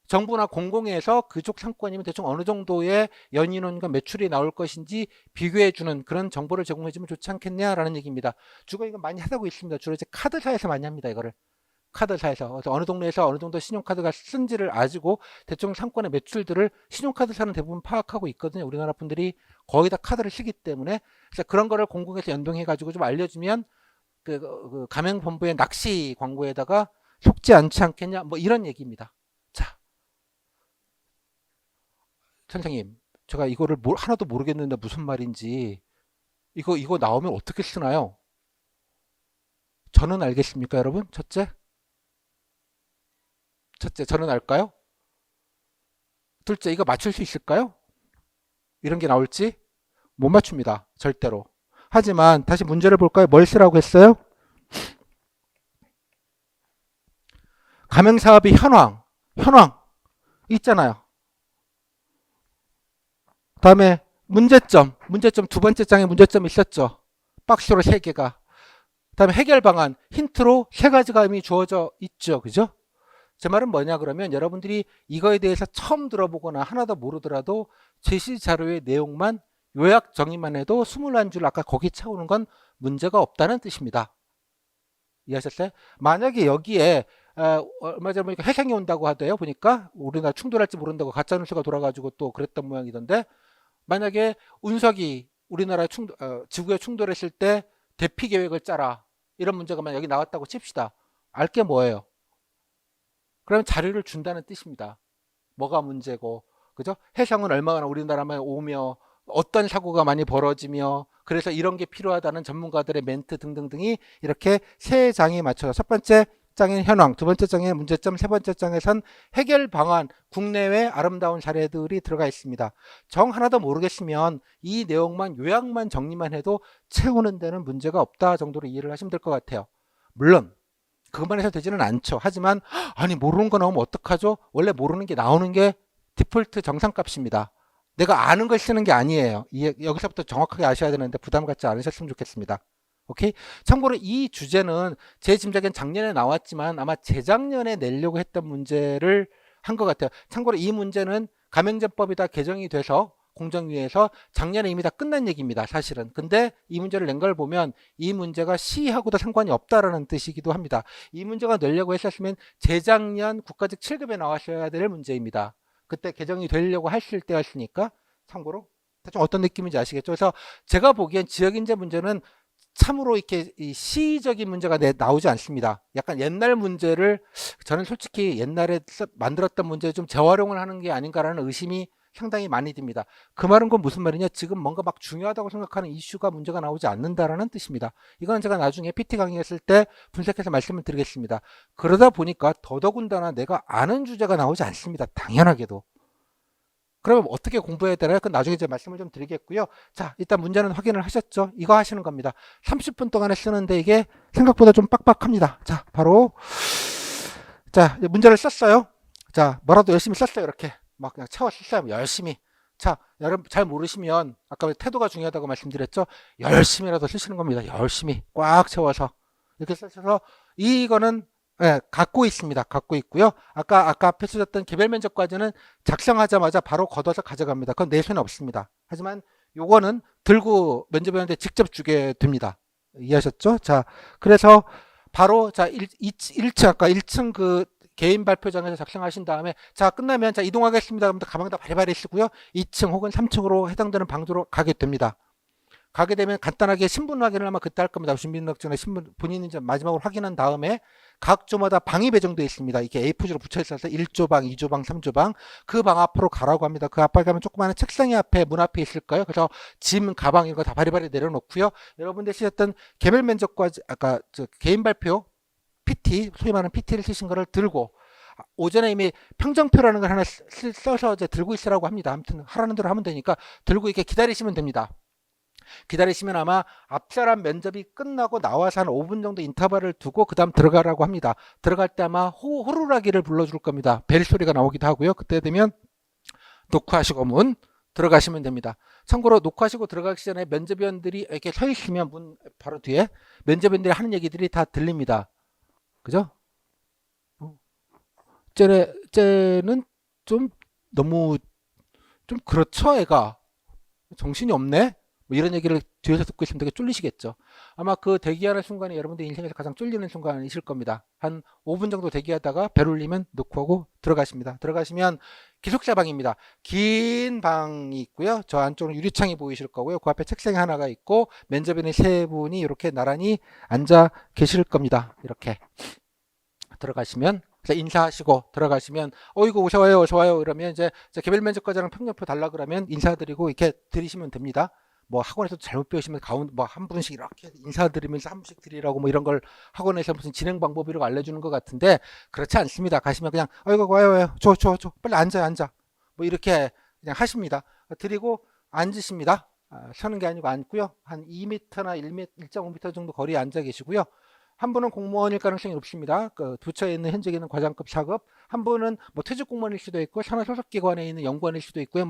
정부나 공공에서 그쪽 상권이면 대충 어느 정도의 연인원과 매출이 나올 것인지 비교해주는 그런 정보를 제공해주면 좋지 않겠냐라는 얘기입니다. 주로 이거 많이 하고 있습니다. 주로 이제 카드사에서 많이 합니다. 이거를 카드사에서 어느 동네에서 어느 정도 신용카드가 쓴지를 아시고 대충 상권의 매출들을 신용카드사는 대부분 파악하고 있거든요. 우리나라 분들이 거의 다 카드를 쓰기 때문에. 그래서 그런 거를 공공에서 연동해 가지고 좀 알려주면 그 가맹본부의 낚시 광고에다가 속지 않지 않겠냐, 뭐 이런 얘기입니다. 자, 선생님, 제가 이거를 하나도 모르겠는데 무슨 말인지 이거 나오면 어떻게 쓰나요? 저는 알겠습니까, 여러분? 첫째, 저는 알까요? 둘째, 이거 맞출 수 있을까요? 이런 게 나올지 못 맞춥니다, 절대로. 하지만 다시 문제를 볼까요? 뭘 쓰라고 했어요? 가맹사업이 현황 있잖아요. 다음에 문제점 두 번째 장에 문제점 있었죠. 박스로 3개가. 다음에 해결 방안 힌트로 3가지가 이미 주어져 있죠. 그죠? 제 말은 뭐냐 그러면 여러분들이 이거에 대해서 처음 들어보거나 하나도 모르더라도 제시 자료의 내용만 요약 정의만 해도 21줄 아까 거기 채우는 건 문제가 없다는 뜻입니다. 이해하셨어요? 만약에 여기에 얼마 전에 보니까 해상이 온다고 하대요. 보니까 우리나라 충돌할지 모른다고 가짜뉴스가 돌아가지고 또 그랬던 모양이던데, 만약에 운석이 우리나라 지구에 충돌했을 때 대피 계획을 짜라, 이런 문제가 만약 여기 나왔다고 칩시다. 알게 뭐예요? 그러면 자료를 준다는 뜻입니다. 뭐가 문제고, 그죠? 해상은 얼마나 우리나라만 오며 어떤 사고가 많이 벌어지며 그래서 이런 게 필요하다는 전문가들의 멘트 등등등이 이렇게 3장에 맞춰서 첫 번째 장에는 현황, 두 번째 장에 문제점, 세 번째 장에선 해결 방안, 국내외 아름다운 사례들이 들어가 있습니다. 정 하나도 모르겠으면 이 내용만 요약만 정리만 해도 채우는 데는 문제가 없다 정도로 이해를 하시면 될 것 같아요. 물론 그것만 해서 되지는 않죠. 하지만 아니 모르는 거 나오면 어떡하죠? 원래 모르는 게 나오는 게 디폴트 정상값입니다. 내가 아는 걸 쓰는 게 아니에요. 여기서부터 정확하게 아셔야 되는데 부담 갖지 않으셨으면 좋겠습니다. 오케이? 참고로 이 주제는 제 짐작엔 작년에 나왔지만 아마 재작년에 내려고 했던 문제를 한 것 같아요. 참고로 이 문제는 가맹점법이 다 개정이 돼서 공정위에서 작년에 이미 다 끝난 얘기입니다, 사실은. 근데 이 문제를 낸 걸 보면 이 문제가 시하고도 상관이 없다라는 뜻이기도 합니다. 이 문제가 내려고 했었으면 재작년 국가직 7급에 나왔어야 될 문제입니다. 그때 개정이 되려고 했을 때였으니까. 참고로 대충 어떤 느낌인지 아시겠죠? 그래서 제가 보기엔 지역인재 문제는 참으로 이렇게 시적인 문제가 나오지 않습니다. 약간 옛날 문제를 저는 솔직히 옛날에 만들었던 문제 좀 재활용을 하는 게 아닌가라는 의심이 상당히 많이 듭니다. 그 말은 건 무슨 말이냐? 지금 뭔가 막 중요하다고 생각하는 이슈가 문제가 나오지 않는다라는 뜻입니다. 이거는 제가 나중에 PT 강의했을 때 분석해서 말씀을 드리겠습니다. 그러다 보니까 더더군다나 내가 아는 주제가 나오지 않습니다. 당연하게도. 그러면 어떻게 공부해야 되나요? 그건 나중에 제가 말씀을 좀 드리겠고요. 자, 일단 문제는 확인을 하셨죠? 이거 하시는 겁니다. 30분 동안에 쓰는데 이게 생각보다 좀 빡빡합니다. 자, 바로 자, 문제를 썼어요. 자, 뭐라도 열심히 썼어요. 이렇게 막 그냥 채워 썼어요. 열심히. 자, 여러분 잘 모르시면 아까 태도가 중요하다고 말씀드렸죠? 열심히라도 쓰시는 겁니다. 열심히 꽉 채워서 이렇게 쓰셔서 이거는 갖고 있습니다. 갖고 있고요. 아까 앞에 쓰셨던 개별 면접과제는 작성하자마자 바로 걷어서 가져갑니다. 그건 내 손에 없습니다. 하지만 요거는 들고 면접위원한테 직접 주게 됩니다. 이해하셨죠? 자, 그래서 바로 자 1층 아까 1층 그 개인 발표장에서 작성하신 다음에 자 끝나면 자 이동하겠습니다. 그러면 가방에다 바리바리 쓰고요. 2층 혹은 3층으로 해당되는 방도로 가게 됩니다. 가게 되면 간단하게 신분 확인을 아마 그때 할 겁니다. 주민등록증에 신분 본인이 이제 마지막으로 확인한 다음에 각 조마다 방이 배정되어 있습니다. 이게 A4지로 붙여 있어서 1조 방, 2조 방, 3조 방. 그 방 앞으로 가라고 합니다. 그 앞에 가면 조그마한 책상이 앞에 문 앞에 있을 거예요. 그래서 짐, 가방 이런 거 다 바리바리 내려놓고요. 여러분들 쓰셨던 개별 면접과 아까 개인 발표 PT, 소위 말하는 PT를 쓰신 거를 들고 오전에 이미 평정표라는 걸 하나 써서 이제 들고 있으라고 합니다. 아무튼 하라는 대로 하면 되니까 들고 이렇게 기다리시면 됩니다. 기다리시면 아마 앞사람 면접이 끝나고 나와서 한 5분 정도 인터벌을 두고 그 다음 들어가라고 합니다. 들어갈 때 아마 호루라기를 불러줄 겁니다. 벨 소리가 나오기도 하고요. 그때 되면 녹화하시고 문 들어가시면 됩니다. 참고로 녹화하시고 들어가기 전에 면접위원들이 이렇게 서 있으면 문 바로 뒤에 면접위원들이 하는 얘기들이 다 들립니다. 그죠? 쟤는 좀 너무 좀 그렇죠 애가 정신이 없네 뭐 이런 얘기를 뒤에서 듣고 있으면 되게 쫄리시겠죠. 아마 그 대기하는 순간이 여러분들 인생에서 가장 쫄리는 순간이실 겁니다. 한 5분 정도 대기하다가 벨 울리면 놓고 하고 들어가십니다. 들어가시면 기숙사 방입니다. 긴 방이 있고요. 저 안쪽으로 유리창이 보이실 거고요. 그 앞에 책상이 하나가 있고 면접인의 세 분이 이렇게 나란히 앉아 계실 겁니다. 이렇게 들어가시면 그래서 인사하시고 들어가시면 이거 어서와요 어서와요 이러면 이제 개별 면접과장은 평점표 달라 그러면 인사드리고 이렇게 드리시면 됩니다. 뭐 학원에서 잘못 배우시면 가운데 뭐 한 분씩 이렇게 인사드리면서 한 분씩 드리라고 뭐 이런 걸 학원에서 무슨 진행 방법이라고 알려주는 것 같은데 그렇지 않습니다. 가시면 그냥 이거 와요 저 빨리 앉아 뭐 이렇게 그냥 하십니다. 드리고 앉으십니다. 서는 게 아니고 앉고요. 한 2m나 1.5m 정도 거리에 앉아 계시고요. 한 분은 공무원일 가능성이 높습니다. 그 부처에 있는 현직에 있는 과장급 4급, 한 분은 뭐 퇴직 공무원일 수도 있고 산하 소속기관에 있는 연구원일 수도 있고요.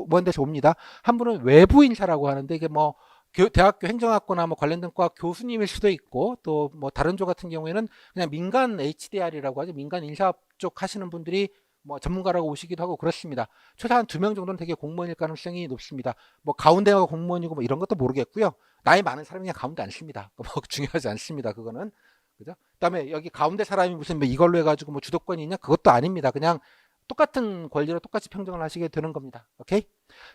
먼 데서 옵니다. 한 분은 외부 인사라고 하는데 이게 뭐 대학교 행정학과나 뭐 관련된 과 교수님일 수도 있고 또 뭐 다른 조 같은 경우에는 그냥 민간 HDR이라고 하죠. 민간 인사 쪽 하시는 분들이 뭐 전문가라고 오시기도 하고 그렇습니다. 최소 한 2명 정도는 되게 공무원일 가능성이 높습니다. 뭐 가운데가 공무원이고 뭐 이런 것도 모르겠고요. 나이 많은 사람이 그냥 가운데 앉습니다. 뭐 중요하지 않습니다. 그거는. 그죠? 그다음에 여기 가운데 사람이 무슨 뭐 이걸로 해가지고 뭐 주도권이 있냐? 그것도 아닙니다. 그냥 똑같은 권리로 똑같이 평정을 하시게 되는 겁니다. 오케이?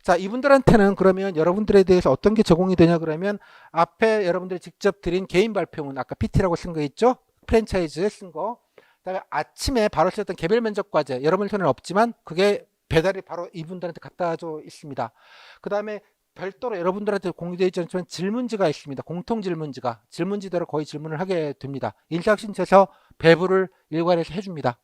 자, 이분들한테는 그러면 여러분들에 대해서 어떤 게 제공이 되냐 그러면 앞에 여러분들이 직접 드린 개인 발표문 아까 PT라고 쓴 거 있죠? 프랜차이즈 쓴 거. 그다음에 아침에 바로 쓰였던 개별 면접 과제 여러분 손에는 없지만 그게 배달이 바로 이분들한테 갖다 줘 있습니다. 그다음에 별도로 여러분들한테 공유되어 있지 않지만 질문지가 있습니다. 공통 질문지가 질문지대로 거의 질문을 하게 됩니다. 인사학신체에서 배부를 일괄해서 해줍니다.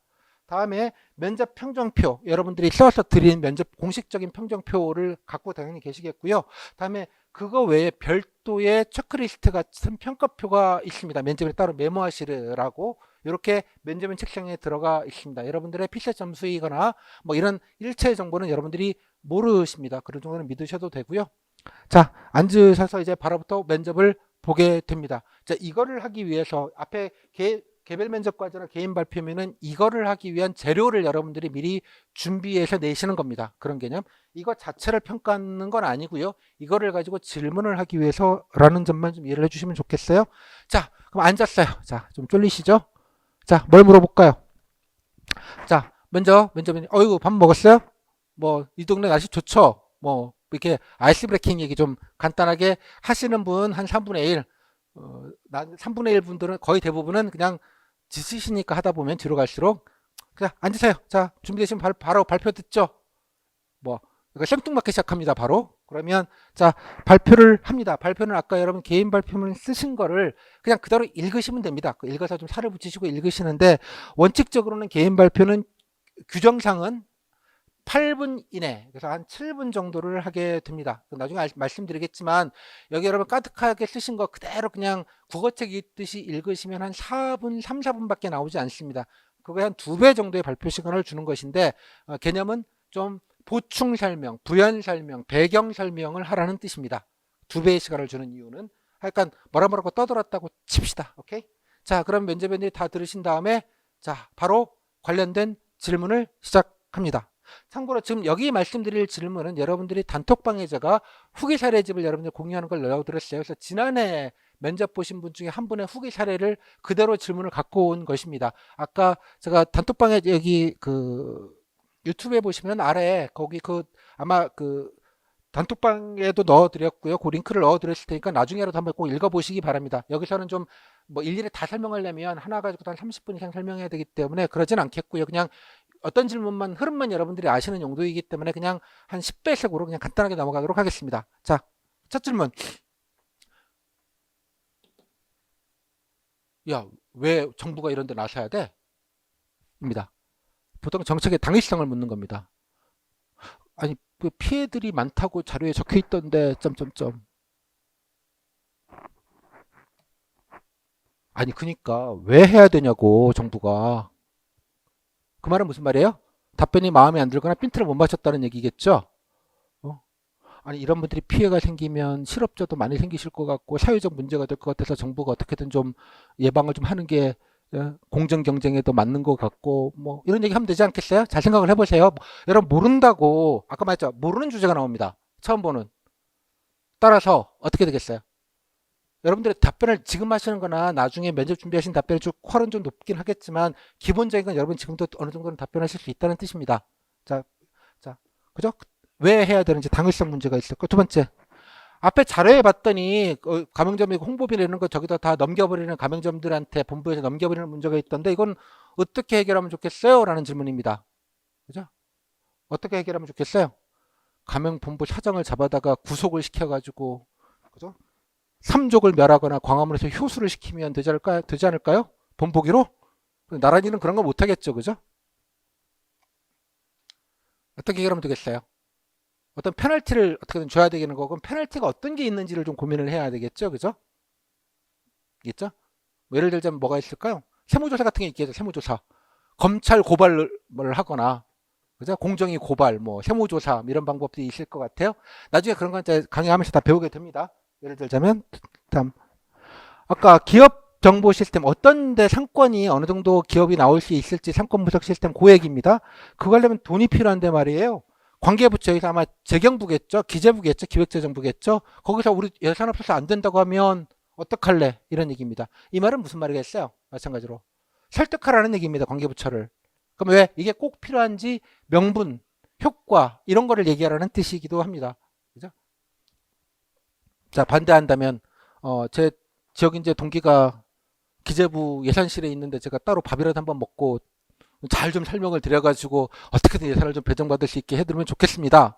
다음에 면접 평정표 여러분들이 써서 드린 면접 공식적인 평정표를 갖고 당연히 계시겠고요. 다음에 그거 외에 별도의 체크리스트 같은 평가표가 있습니다. 면접에 따로 메모하시라고 이렇게 면접인 책상에 들어가 있습니다. 여러분들의 필사 점수이거나 뭐 이런 일체 정보는 여러분들이 모르십니다. 그런 정도는 믿으셔도 되고요. 자, 앉으셔서 이제 바로부터 면접을 보게 됩니다. 자, 이거를 하기 위해서 앞에 개별 면접 과제나 개인 발표면은 이거를 하기 위한 재료를 여러분들이 미리 준비해서 내시는 겁니다. 그런 개념. 이거 자체를 평가하는 건 아니고요. 이거를 가지고 질문을 하기 위해서라는 점만 좀 이해를 해주시면 좋겠어요. 자, 그럼 앉았어요. 자, 좀 쫄리시죠? 자, 뭘 물어볼까요? 자, 먼저 면접인이 어이구 밥 먹었어요? 뭐 이 동네 날씨 좋죠? 뭐 이렇게 아이스 브레이킹 얘기 좀 간단하게 하시는 분 한 3분의 1 3분의 1 분들은 거의 대부분은 그냥 지치시니까 하다 보면 뒤로 갈수록 그냥 앉으세요. 자, 준비되시면 바로 발표 듣죠? 뭐 이거 생뚱맞게 시작합니다. 바로 그러면 자 발표를 합니다. 발표는 아까 여러분 개인 발표문 쓰신 거를 그냥 그대로 읽으시면 됩니다. 읽어서 좀 살을 붙이시고 읽으시는데 원칙적으로는 개인 발표는 규정상은 8분 이내 그래서 한 7분 정도를 하게 됩니다. 나중에 말씀드리겠지만 여기 여러분 까득하게 쓰신 거 그대로 그냥 국어책 읽듯이 읽으시면 한 4분 3, 4분밖에 나오지 않습니다. 그거에 한 2배 정도의 발표 시간을 주는 것인데 개념은 좀 보충 설명, 부연 설명, 배경 설명을 하라는 뜻입니다. 2배의 시간을 주는 이유는 약간 뭐라고 떠들었다고 칩시다. 오케이? 자, 그럼 면접인들이 다 들으신 다음에 자, 바로 관련된 질문을 시작합니다. 참고로 지금 여기 말씀드릴 질문은 여러분들이 단톡방에 제가 후기 사례집을 여러분들 공유하는 걸 넣어드렸어요. 그래서 지난해 면접 보신 분 중에 한 분의 후기 사례를 그대로 질문을 갖고 온 것입니다. 아까 제가 단톡방에 여기 그 유튜브에 보시면 아래 거기 아마 단톡방에도 넣어드렸고요. 그 링크를 넣어드렸을 테니까 나중에라도 한번 꼭 읽어보시기 바랍니다. 여기서는 좀 뭐 일일이 다 설명하려면 하나 가지고 한 30분 이상 설명해야 되기 때문에 그러진 않겠고요. 그냥 어떤 질문만 흐름만 여러분들이 아시는 용도이기 때문에 그냥 한 10배속으로 그냥 간단하게 넘어가도록 하겠습니다. 자, 첫 질문. 야, 왜 정부가 이런 데 나서야 돼? 입니다. 보통 정책의 당위성을 묻는 겁니다. 아니, 피해들이 많다고 자료에 적혀 있던데 점점점. 아니, 그니까 왜 해야 되냐고 정부가. 그 말은 무슨 말이에요? 답변이 마음에 안 들거나 핀트를 못 맞췄다는 얘기겠죠? 아니 이런 분들이 피해가 생기면 실업자도 많이 생기실 것 같고 사회적 문제가 될 것 같아서 정부가 어떻게든 좀 예방을 좀 하는 게 공정 경쟁에도 맞는 것 같고 뭐 이런 얘기 하면 되지 않겠어요? 잘 생각을 해보세요. 여러분 모른다고 아까 말했죠. 모르는 주제가 나옵니다. 처음 보는. 따라서 어떻게 되겠어요? 여러분들의 답변을 지금 하시는 거나 나중에 면접 준비하신 답변이 좀 퀄은 좀 높긴 하겠지만 기본적인 건 여러분 지금도 어느 정도는 답변하실 수 있다는 뜻입니다. 자, 자, 그죠? 왜 해야 되는지 당위성 문제가 있었고 두 번째 앞에 자료에 봤더니 가맹점이 홍보비 내는 거 저기다 다 넘겨버리는 가맹점들한테 본부에서 넘겨버리는 문제가 있던데 이건 어떻게 해결하면 좋겠어요? 라는 질문입니다. 그죠? 어떻게 해결하면 좋겠어요? 가맹본부 사장을 잡아다가 구속을 시켜가지고 그죠? 삼족을 멸하거나 광화문에서 효수를 시키면 되지 않을까요? 본보기로? 나란히는 그런 거 못하겠죠. 그죠? 어떻게 해결하면 되겠어요? 어떤 페널티를 어떻게든 줘야 되겠는 거고, 그럼 페널티가 어떤 게 있는지를 좀 고민을 해야 되겠죠. 그죠? 있죠? 뭐 예를 들자면 뭐가 있을까요? 세무조사 같은 게 있겠죠. 세무조사. 검찰 고발을 하거나, 그죠? 공정위 고발, 뭐, 세무조사, 이런 방법들이 있을 것 같아요. 나중에 그런 건 이제 강의하면서 다 배우게 됩니다. 예를 들자면, 다음. 아까 기업 정보 시스템 어떤 데 상권이 어느 정도 기업이 나올 수 있을지 상권 분석 시스템 그 얘기입니다. 그거 하려면 돈이 필요한데 말이에요. 관계부처에서 아마 재경부겠죠. 기재부겠죠. 기획재정부겠죠. 거기서 우리 예산 없어서 안 된다고 하면 어떡할래? 이런 얘기입니다. 이 말은 무슨 말이겠어요? 마찬가지로. 설득하라는 얘기입니다. 관계부처를. 그럼 왜 이게 꼭 필요한지 명분, 효과 이런 거를 얘기하라는 뜻이기도 합니다. 그죠? 자, 반대한다면 제 지역 이제 동기가 기재부 예산실에 있는데 제가 따로 밥이라도 한번 먹고 잘 좀 설명을 드려가지고 어떻게든 예산을 좀 배정받을 수 있게 해드리면 좋겠습니다.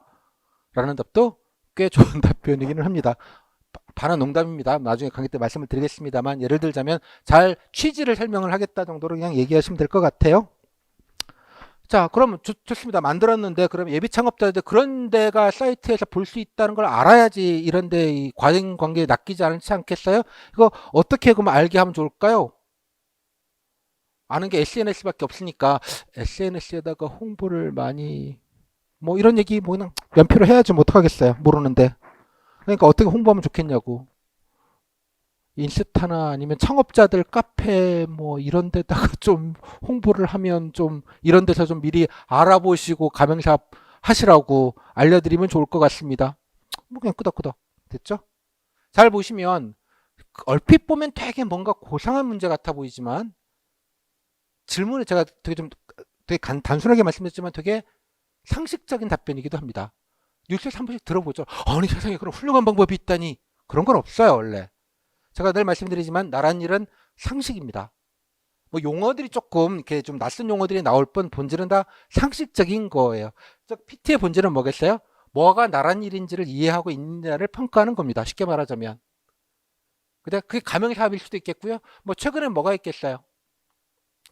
라는 답도 꽤 좋은 답변이기는 합니다. 반은 농담입니다. 나중에 강의 때 말씀을 드리겠습니다만 예를 들자면 잘 취지를 설명을 하겠다 정도로 그냥 얘기하시면 될 것 같아요. 자, 그럼 좋습니다. 만들었는데 그럼 예비 창업자들 그런 데가 사이트에서 볼 수 있다는 걸 알아야지 이런 데 과잉 관계에 낚이지 않지 않겠어요? 이거 어떻게 그럼 알게 하면 좋을까요? 아는 게 SNS밖에 없으니까 SNS에다가 홍보를 많이 뭐 이런 얘기 뭐 그냥 연표로 해야지 뭐 어떡하겠어요. 모르는데. 그러니까 어떻게 홍보하면 좋겠냐고. 인스타나 아니면 창업자들 카페 뭐 이런 데다가 좀 홍보를 하면 좀 이런 데서 좀 미리 알아보시고 가맹샵 하시라고 알려드리면 좋을 것 같습니다. 뭐 그냥 끄덕끄덕 됐죠? 잘 보시면 얼핏 보면 되게 뭔가 고상한 문제 같아 보이지만 질문을 제가 되게 단순하게 말씀드렸지만 되게 상식적인 답변이기도 합니다. 뉴스에서 한 번씩 들어보죠. 아니 세상에 그런 훌륭한 방법이 있다니. 그런 건 없어요 원래. 제가 늘 말씀드리지만 나란 일은 상식입니다. 뭐 용어들이 조금 이렇게 좀 낯선 용어들이 나올 뿐 본질은 다 상식적인 거예요. 즉 PT의 본질은 뭐겠어요? 뭐가 나란 일인지를 이해하고 있느냐를 평가하는 겁니다. 쉽게 말하자면. 근데 그게 가명사업일 수도 있겠고요. 뭐 최근에 뭐가 있겠어요?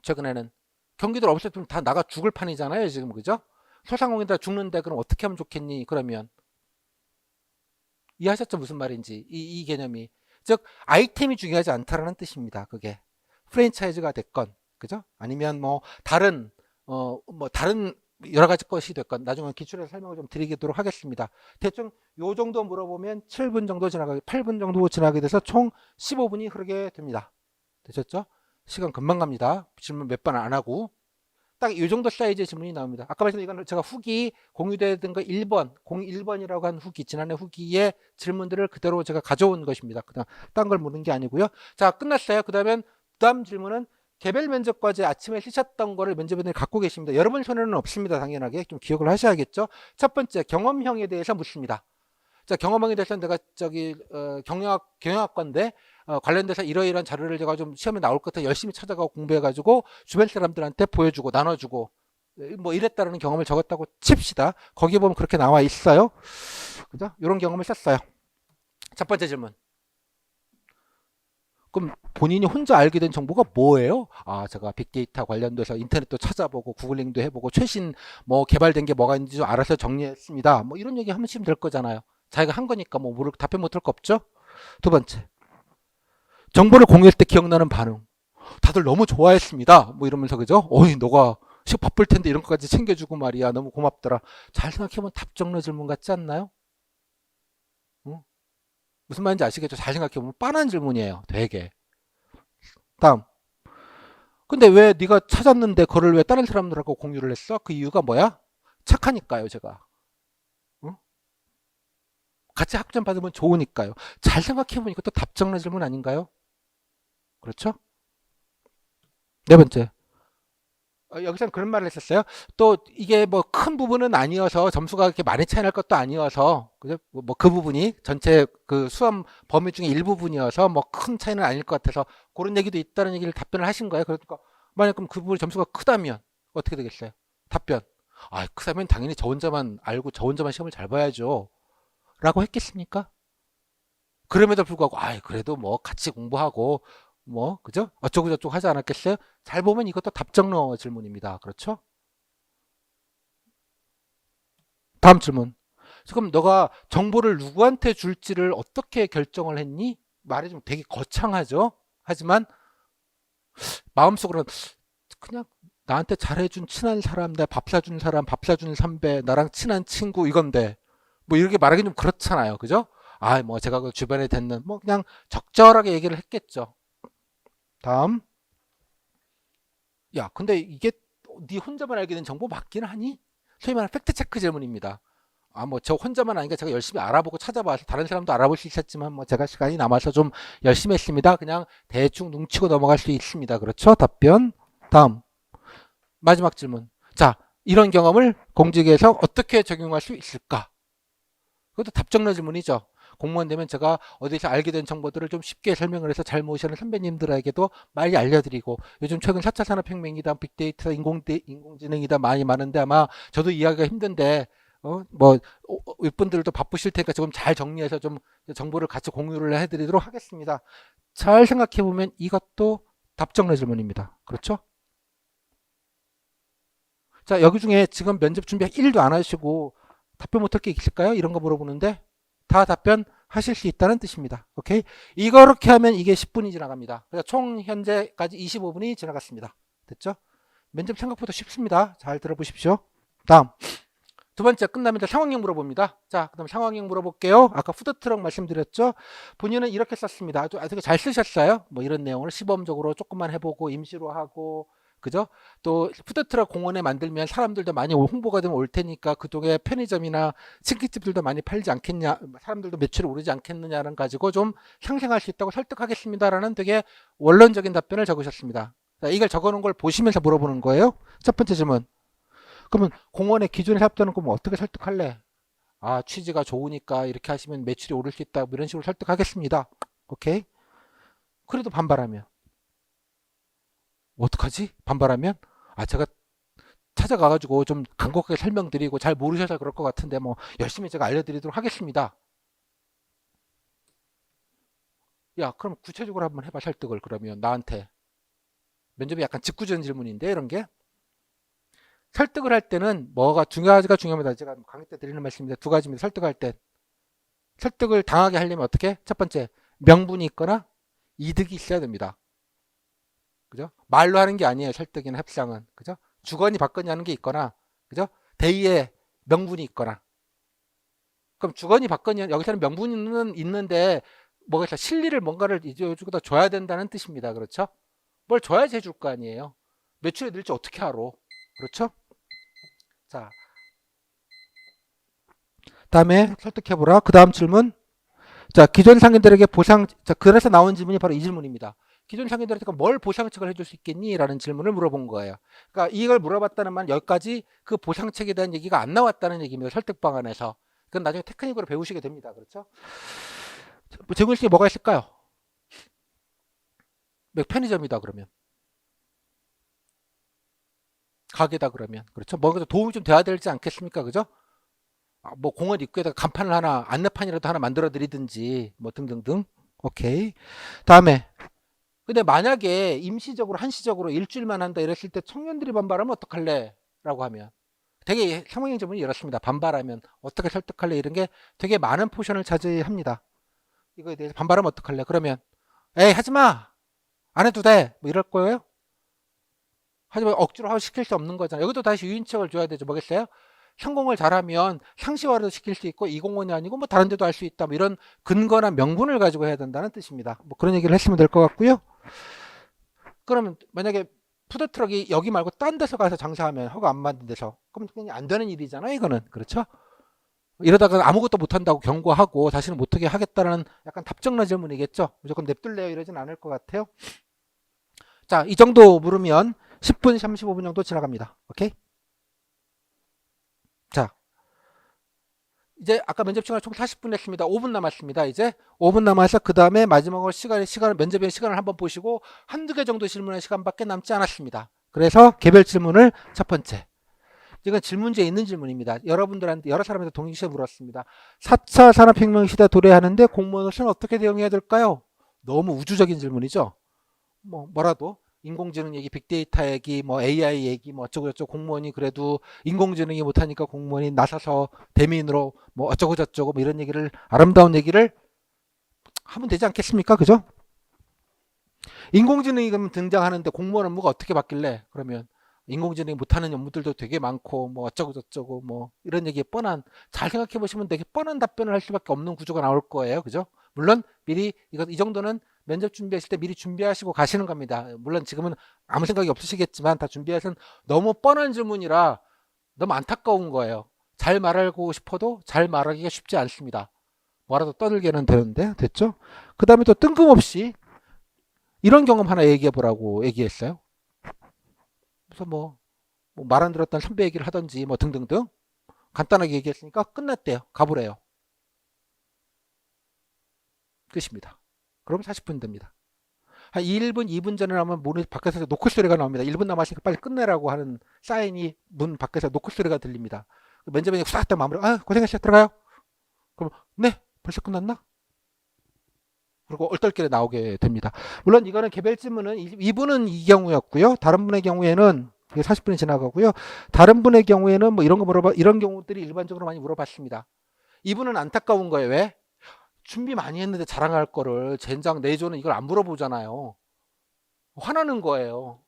최근에는 경기도 없었으면 다 나가 죽을 판이잖아요 지금 그죠? 소상공인들 죽는데 그럼 어떻게 하면 좋겠니? 그러면 이해하셨죠 무슨 말인지 이 개념이 즉 아이템이 중요하지 않다라는 뜻입니다. 그게 프랜차이즈가 됐건 그죠? 아니면 뭐 다른 뭐 다른 여러 가지 것이 됐건 나중에 기출해서 설명을 좀 드리도록 하겠습니다. 대충 요 정도 물어보면 7분 정도 지나가게 8분 정도 지나게 돼서 총 15분이 흐르게 됩니다. 되셨죠? 시간 금방 갑니다. 질문 몇 번 안 하고 딱 이 정도 사이즈의 질문이 나옵니다. 아까 말씀드린 이건 제가 후기 공유되던 거 1번, 01번이라고 한 후기, 지난해 후기의 질문들을 그대로 제가 가져온 것입니다. 그다음 딴 걸 묻는 게 아니고요. 자, 끝났어요. 그다음 질문은 개별 면접과제 아침에 쓰셨던 거를 면접인들이 갖고 계십니다. 여러분 손에는 없습니다. 당연하게 좀 기억을 하셔야겠죠. 첫 번째 경험형에 대해서 묻습니다. 자, 경험형에 대해서는 내가 경영학과인데 관련돼서 이러이러한 자료를 제가 좀 시험에 나올 것 같아 열심히 찾아가고 공부해가지고 주변 사람들한테 보여주고 나눠주고 뭐 이랬다라는 경험을 적었다고 칩시다. 거기 보면 그렇게 나와 있어요. 그죠? 이런 경험을 썼어요. 첫 번째 질문. 그럼 본인이 혼자 알게 된 정보가 뭐예요? 아, 제가 빅데이터 관련돼서 인터넷도 찾아보고 구글링도 해보고 최신 뭐 개발된 게 뭐가 있는지 좀 알아서 정리했습니다. 뭐 이런 얘기 하시면 될 거잖아요. 자기가 한 거니까 뭐 답변 못할 거 없죠? 두 번째. 정보를 공유할 때 기억나는 반응. 다들 너무 좋아했습니다. 뭐 이러면서 그죠? 어이 너가 바쁠 텐데 이런 것까지 챙겨주고 말이야. 너무 고맙더라. 잘 생각해보면 답정너 질문 같지 않나요? 응? 무슨 말인지 아시겠죠? 잘 생각해보면 빤한 질문이에요. 되게. 다음. 근데 왜 네가 찾았는데 그걸 왜 다른 사람들하고 공유를 했어? 그 이유가 뭐야? 착하니까요, 제가. 응? 같이 학점 받으면 좋으니까요. 잘 생각해보니까 또 답정너 질문 아닌가요? 그렇죠? 네 번째. 여기서는 그런 말을 했었어요. 또 이게 뭐 큰 부분은 아니어서 점수가 그렇게 많이 차이 날 것도 아니어서 그죠? 뭐 그 부분이 전체 그 수험 범위 중에 일부분이어서 뭐 큰 차이는 아닐 것 같아서 그런 얘기도 있다는 얘기를 답변을 하신 거예요. 그러니까 만약 그럼 그 부분이 점수가 크다면 어떻게 되겠어요? 답변. 아, 크다면 당연히 저 혼자만 알고 저 혼자만 시험을 잘 봐야죠. 라고 했겠습니까? 그럼에도 불구하고 그래도 뭐 같이 공부하고 뭐 그죠? 어쩌고 저쩌고 하지 않았겠어요? 잘 보면 이것도 답정너 질문입니다. 그렇죠? 다음 질문. 지금 너가 정보를 누구한테 줄지를 어떻게 결정을 했니? 말이 좀 되게 거창하죠? 하지만 마음속으로는 그냥 나한테 잘해준 친한 사람, 내 밥 사준 사람, 밥 사준 선배, 나랑 친한 친구 이건데 뭐 이렇게 말하기 좀 그렇잖아요. 그죠? 뭐 제가 그 주변에 됐는 뭐 그냥 적절하게 얘기를 했겠죠. 다음. 야, 근데 이게 네 혼자만 알게 된 정보 맞긴 하니? 소위 말하는 팩트체크 질문입니다. 뭐 저 혼자만 아니까 제가 열심히 알아보고 찾아봐서 다른 사람도 알아볼 수 있었지만 뭐 제가 시간이 남아서 좀 열심히 했습니다. 그냥 대충 눈치고 넘어갈 수 있습니다. 그렇죠? 답변. 다음. 마지막 질문. 자, 이런 경험을 공직에서 어떻게 적용할 수 있을까? 그것도 답정너 질문이죠. 공무원 되면 제가 어디서 알게 된 정보들을 좀 쉽게 설명을 해서 잘 모시는 선배님들에게도 많이 알려드리고 요즘 최근 4차 산업혁명이다 빅데이터 인공지능이다 많이 많은데 아마 저도 이해하기가 힘든데 뭐 윗분들도 바쁘실 테니까 조금 잘 정리해서 좀 정보를 같이 공유를 해드리도록 하겠습니다. 잘 생각해보면 이것도 답정너 질문입니다. 그렇죠? 자, 여기 중에 지금 면접 준비 1도 안 하시고 답변 못할 게 있을까요? 이런 거 물어보는데 다 답변 하실 수 있다는 뜻입니다. 오케이? 이렇게 하면 이게 10분이 지나갑니다. 그래서 총 현재까지 25분이 지나갔습니다. 됐죠? 면접 생각보다 쉽습니다. 잘 들어보십시오. 다음. 두 번째 끝나면 상황형 물어봅니다. 자, 그다음 상황형 물어볼게요. 아까 푸드트럭 말씀드렸죠. 본인은 이렇게 썼습니다. 되게 잘 쓰셨어요. 뭐 이런 내용을 시범적으로 조금만 해보고 임시로 하고 그죠? 또 푸드트럭 공원에 만들면 사람들도 많이 홍보가 되면 올 테니까 그동에 편의점이나 치킨집들도 많이 팔지 않겠냐, 사람들도 매출이 오르지 않겠느냐는 가지고 좀 상생할 수 있다고 설득하겠습니다라는 되게 원론적인 답변을 적으셨습니다. 자, 이걸 적어놓은 걸 보시면서 물어보는 거예요. 첫 번째 질문. 그러면 공원에 기존에 삽다는 거면 어떻게 설득할래? 취지가 좋으니까 이렇게 하시면 매출이 오를 수 있다. 뭐 이런 식으로 설득하겠습니다. 오케이? 그래도 반발하면 어떡하지? 반발하면 제가 찾아가가지고 좀 간곡하게 설명드리고 잘 모르셔서 그럴 것 같은데 뭐 열심히 제가 알려드리도록 하겠습니다. 야, 그럼 구체적으로 한번 해봐 설득을 그러면 나한테 면접이 약간 직구전 질문인데 이런 게 설득을 할 때는 뭐가 두 가지가 중요합니다. 제가 강의 때 드리는 말씀인데 두 가지입니다. 설득할 때 설득을 당하게 하려면 어떻게? 첫 번째 명분이 있거나 이득이 있어야 됩니다. 그죠? 말로 하는 게 아니에요. 설득이나 협상은 그죠? 주거니 받거니 하는 게 있거나 그죠? 대의에 명분이 있거나 그럼 주거니 받거니 여기서는 명분은 있는데 뭐가 있어 실리를 뭔가를 이쪽에다 줘야 된다는 뜻입니다. 그렇죠? 뭘 줘야지 해줄 거 아니에요. 매출이 늘지 어떻게 알아? 그렇죠? 자, 다음에 설득해보라. 그 다음 질문. 자, 기존 상인들에게 보상, 자, 그래서 나온 질문이 바로 이 질문입니다. 기존 상인들한테 뭘 보상책을 해줄 수 있겠니? 라는 질문을 물어본 거예요. 그러니까 이걸 물어봤다는 말은 여기까지 그 보상책에 대한 얘기가 안 나왔다는 얘기입니다. 설득 방안에서. 그건 나중에 테크닉으로 배우시게 됩니다. 그렇죠? 제공식이 뭐가 있을까요? 편의점이다 그러면. 가게다 그러면. 그렇죠? 뭔가 도움이 좀 돼야 되지 않겠습니까? 그죠? 뭐 공원 입구에다가 간판을 하나, 안내판이라도 하나 만들어 드리든지, 뭐 등등등. 오케이. 다음에. 근데 만약에 임시적으로, 한시적으로 일주일만 한다 이랬을 때 청년들이 반발하면 어떡할래? 라고 하면. 되게 상황의 질문이 이렇습니다. 반발하면 어떻게 설득할래? 이런 게 되게 많은 포션을 차지합니다. 이거에 대해서 반발하면 어떡할래? 그러면, 에이, 하지 마! 안 해도 돼! 뭐 이럴 거예요? 하지만 억지로 시킬 수 없는 거잖아요. 여기도 다시 유인책을 줘야 되죠. 뭐겠어요? 성공을 잘하면 상시화도 시킬 수 있고 이공원이 아니고 뭐 다른 데도 할 수 있다. 뭐 이런 근거나 명분을 가지고 해야 된다는 뜻입니다. 뭐 그런 얘기를 했으면 될 것 같고요. 그러면 만약에 푸드트럭이 여기 말고 딴 데서 가서 장사하면 허가 안 받는 데서 그럼 그냥 안 되는 일이잖아요. 이거는 그렇죠? 이러다가 아무것도 못한다고 경고하고 다시는 못하게 하겠다는 약간 답정너 질문이겠죠. 무조건 냅둘래요 이러진 않을 것 같아요. 자, 이 정도 물으면 10분, 35분 정도 지나갑니다. 오케이? 자, 이제 아까 면접 시간을 총 40분 했습니다. 5분 남았습니다. 이제 5분 남아서 그 다음에 마지막으로 면접의 시간을 한번 보시고 한두 개 정도 질문할 시간밖에 남지 않았습니다. 그래서 개별 질문을 첫 번째. 이건 질문지에 있는 질문입니다. 여러분들한테 여러 사람한테 동시에 물었습니다. 4차 산업혁명 시대 도래하는데 공무원으로서는 어떻게 대응해야 될까요? 너무 우주적인 질문이죠. 뭐라도 인공지능 얘기, 빅데이터 얘기, 뭐 AI 얘기, 뭐 어쩌고 저쩌고 공무원이 그래도 인공지능이 못하니까 공무원이 나서서 대민으로 뭐 어쩌고 저쩌고 뭐 이런 얘기를 아름다운 얘기를 하면 되지 않겠습니까? 그죠? 인공지능이 그럼 등장하는데 공무원 업무가 어떻게 바뀔래? 그러면 인공지능이 못하는 업무들도 되게 많고 뭐 어쩌고 저쩌고 뭐 이런 얘기 잘 생각해 보시면 되게 뻔한 답변을 할 수밖에 없는 구조가 나올 거예요. 그죠? 물론 미리 이 정도는 면접 준비하실 때 미리 준비하시고 가시는 겁니다. 물론 지금은 아무 생각이 없으시겠지만 다 준비하신 너무 뻔한 질문이라 너무 안타까운 거예요. 잘 말하고 싶어도 잘 말하기가 쉽지 않습니다. 뭐라도 떠들게는 되는데 됐죠? 그 다음에 또 뜬금없이 이런 경험 하나 얘기해 보라고 얘기했어요. 그래서 말 안 들었던 선배 얘기를 하던지 뭐 등등등 간단하게 얘기했으니까 끝났대요. 가보래요. 끝입니다. 그럼 40분 됩니다. 한 1분, 2분 전에 나오면 문 밖에서 노크 소리가 나옵니다. 1분 남았으니까 빨리 끝내라고 하는 사인이 문 밖에서 노크 소리가 들립니다. 면접관이 싹 다 마무리, 고생하셨어요. 들어가요. 그럼, 네, 벌써 끝났나? 그리고 얼떨결에 나오게 됩니다. 물론 이거는 개별 질문은 이분은 이 경우였고요. 다른 분의 경우에는 40분이 지나가고요. 다른 분의 경우에는 뭐 이런 경우들이 일반적으로 많이 물어봤습니다. 이분은 안타까운 거예요. 왜? 준비 많이 했는데 자랑할 거를 젠장 내조는 이걸 안 물어보잖아요. 화나는 거예요.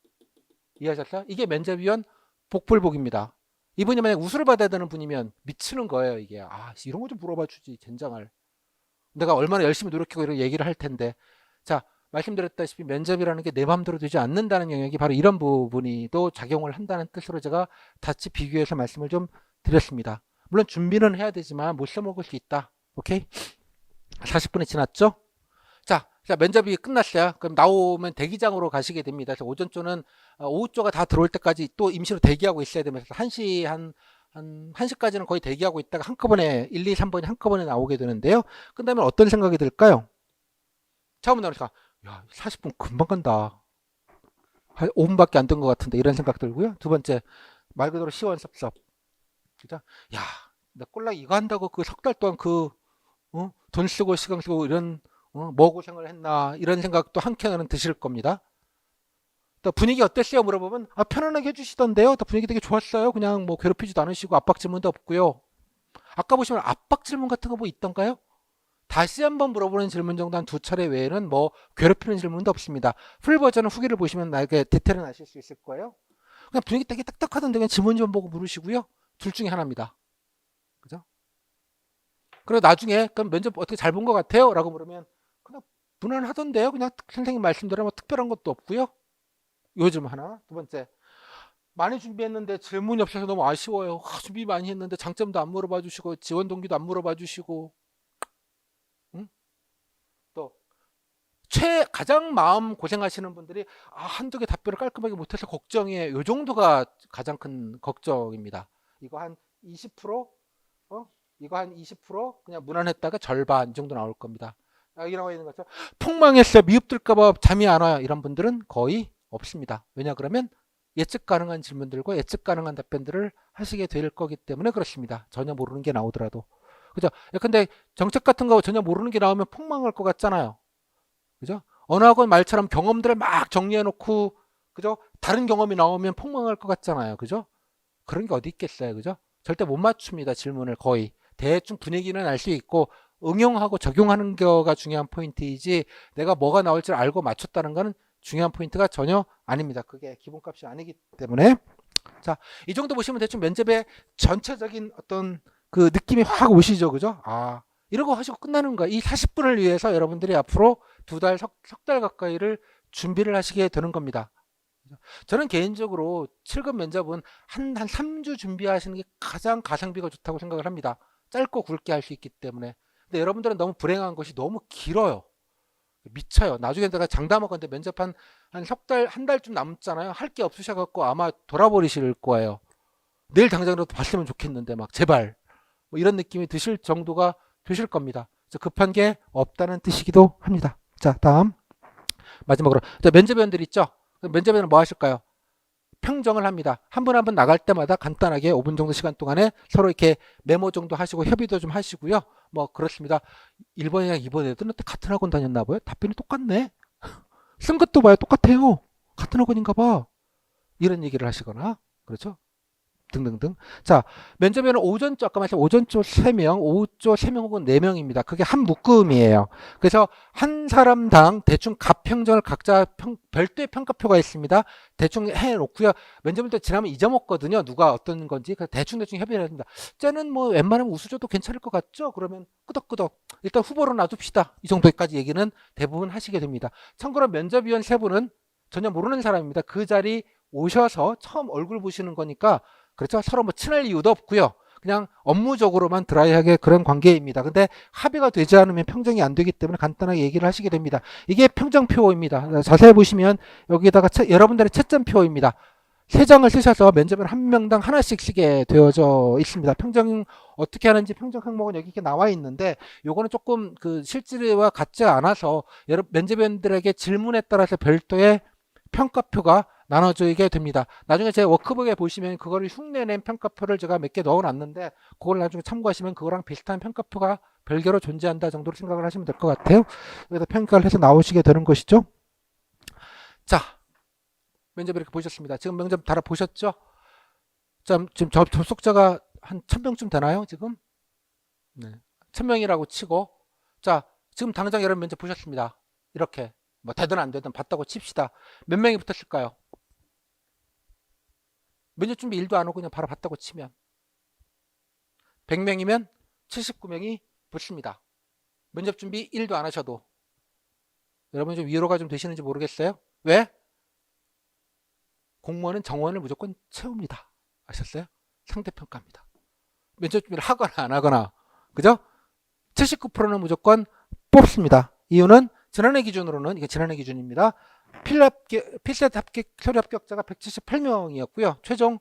이해하셨어요? 이게 면접위원 복불복입니다. 이분이 만약 우수를 받아야 되는 분이면 미치는 거예요. 이게 이런 거 좀 물어봐 주지 젠장을. 내가 얼마나 열심히 노력하고 이런 얘기를 할 텐데. 자, 말씀드렸다시피 면접이라는 게 내 마음대로 되지 않는다는 영역이 바로 이런 부분이 또 작용을 한다는 뜻으로 제가 같이 비교해서 말씀을 좀 드렸습니다. 물론 준비는 해야 되지만 못 써먹을 수 있다. 오케이? 40분이 지났죠? 자, 면접이 끝났어요. 그럼 나오면 대기장으로 가시게 됩니다. 그래서 오전 조는 오후 조가 다 들어올 때까지 또 임시로 대기하고 있어야 되면서 1시 한 1시까지는 거의 대기하고 있다가 한꺼번에 1, 2, 3번이 한꺼번에 나오게 되는데요. 끝나면 어떤 생각이 들까요? 처음 나오니까 야, 40분 금방 간다. 한 5분밖에 안 된 것 같은데 이런 생각 들고요. 두 번째, 말 그대로 시원섭섭. 그죠? 야, 나 꼴랑 이거 한다고 그 석 달 동안 돈 쓰고 시간 쓰고 이런 뭐 고생을 했나 이런 생각도 한켠으로는 드실 겁니다. 또 분위기 어땠어요? 물어보면 편안하게 해주시던데요. 또 분위기 되게 좋았어요. 그냥 뭐 괴롭히지도 않으시고 압박 질문도 없고요. 아까 보시면 압박 질문 같은 거 뭐 있던가요? 다시 한번 물어보는 질문 정도 한 2차례 외에는 뭐 괴롭히는 질문도 없습니다. 풀 버전은 후기를 보시면 나에게 디테일은 아실 수 있을 거예요. 그냥 분위기 되게 딱딱하던데 그냥 질문 좀 보고 물으시고요. 둘 중에 하나입니다. 그죠? 그리고 나중에 그럼 면접 어떻게 잘 본 것 같아요? 라고 물으면 그냥 무난하던데요. 그냥 선생님 말씀대로 뭐 특별한 것도 없고요. 요즘 하나. 두 번째, 많이 준비했는데 질문이 없어서 너무 아쉬워요. 준비 많이 했는데 장점도 안 물어봐 주시고 지원 동기도 안 물어봐 주시고 응? 또 가장 마음 고생하시는 분들이 한두 개 답변을 깔끔하게 못해서 걱정이에요. 요 정도가 가장 큰 걱정입니다. 이거 한 20%? 이거 한 20% 그냥 무난했다가 절반 이 정도 나올 겁니다. 여기 나와 있는 것처럼 폭망했어요. 미흡들까봐 잠이 안 와요. 이런 분들은 거의 없습니다. 왜냐 그러면 예측 가능한 질문들과 예측 가능한 답변들을 하시게 될 거기 때문에 그렇습니다. 전혀 모르는 게 나오더라도. 그죠? 근데 정책 같은 거 전혀 모르는 게 나오면 폭망할 것 같잖아요. 그죠? 언어학원 말처럼 경험들을 막 정리해 놓고 그죠? 다른 경험이 나오면 폭망할 것 같잖아요. 그죠? 그런 게 어디 있겠어요. 그죠? 절대 못 맞춥니다. 질문을 거의. 대충 분위기는 알 수 있고 응용하고 적용하는 거가 중요한 포인트이지 내가 뭐가 나올지 알고 맞췄다는 거는 중요한 포인트가 전혀 아닙니다. 그게 기본값이 아니기 때문에 자, 이 정도 보시면 대충 면접의 전체적인 어떤 그 느낌이 확 오시죠. 그죠? 이러고 하시고 끝나는 거야. 이 40분을 위해서 여러분들이 앞으로 2달, 석 달 가까이를 준비를 하시게 되는 겁니다. 저는 개인적으로 7급 면접은 한 3주 준비하시는 게 가장 가성비가 좋다고 생각을 합니다. 짧고 굵게 할 수 있기 때문에. 근데 여러분들은 너무 불행한 것이 너무 길어요. 미쳐요. 나중에 내가 장담하건데 면접 한 석 달, 한 달쯤 남잖아요. 할 게 없으셔갖고 아마 돌아버리실 거예요. 내일 당장이라도 봤으면 좋겠는데 막 제발 뭐 이런 느낌이 드실 정도가 되실 겁니다. 그래서 급한 게 없다는 뜻이기도 합니다. 자, 다음 마지막으로 자, 면접위원들 있죠. 면접위원은 뭐 하실까요? 평정을 합니다. 한 분 한 분 나갈 때마다 간단하게 5분 정도 시간 동안에 서로 이렇게 메모 정도 하시고 협의도 좀 하시고요. 뭐 그렇습니다. 1번이랑 2번 애들은 같은 학원 다녔나 봐요. 답변이 똑같네. 쓴 것도 봐요. 똑같아요. 같은 학원인가 봐. 이런 얘기를 하시거나 그렇죠. 등등등. 자, 면접에는 오전조, 아까 말씀 오전조 3명, 오후조 3명 혹은 4명입니다. 그게 한 묶음이에요. 그래서 한 사람당 대충 갑평정을 각자 별도의 평가표가 있습니다. 대충 해놓고요. 면접을 또 지나면 잊어먹거든요. 누가 어떤 건지. 그래서 대충 협의를 합니다. 쟤는 뭐 웬만하면 우수조도 괜찮을 것 같죠? 그러면 끄덕끄덕. 일단 후보로 놔둡시다. 이 정도까지 얘기는 대부분 하시게 됩니다. 참고로 면접위원 3분은 전혀 모르는 사람입니다. 그 자리 오셔서 처음 얼굴 보시는 거니까 그렇죠. 서로 뭐 친할 이유도 없고요. 그냥 업무적으로만 드라이하게 그런 관계입니다. 근데 합의가 되지 않으면 평정이 안 되기 때문에 간단하게 얘기를 하시게 됩니다. 이게 평정표입니다. 자세히 보시면 여기다가 여러분들의 채점표입니다. 3장을 쓰셔서 면접은 한 명당 하나씩 쓰게 되어져 있습니다. 평정 어떻게 하는지 평정 항목은 여기 이렇게 나와 있는데 요거는 조금 그 실질과 같지 않아서 면접위원들에게 질문에 따라서 별도의 평가표가 나눠지게 됩니다. 나중에 제 워크북에 보시면 그거를 흉내낸 평가표를 제가 몇 개 넣어놨는데 그걸 나중에 참고하시면 그거랑 비슷한 평가표가 별개로 존재한다 정도로 생각을 하시면 될 것 같아요. 그래서 평가를 해서 나오시게 되는 것이죠. 자, 면접 이렇게 보셨습니다. 지금 면접 다 보셨죠? 자, 지금 접속자가 한 1000명쯤 되나요? 지금? 네. 1000명이라고 치고 자, 지금 당장 여러분 면접 보셨습니다. 이렇게 뭐 되든 안 되든 봤다고 칩시다. 몇 명이 붙었을까요? 면접 준비 1도 안 하고 그냥 바로 봤다고 치면 100명이면 79명이 붙습니다. 면접 준비 1도 안 하셔도. 여러분 좀 위로가 좀 되시는지 모르겠어요. 왜? 공무원은 정원을 무조건 채웁니다. 아셨어요? 상대평가입니다. 면접 준비를 하거나 안 하거나 그죠? 79%는 무조건 뽑습니다. 이유는 지난해 기준으로는 이게 지난해 기준입니다. 필셋 합격 서류 합격자가 178명이었고요. 최종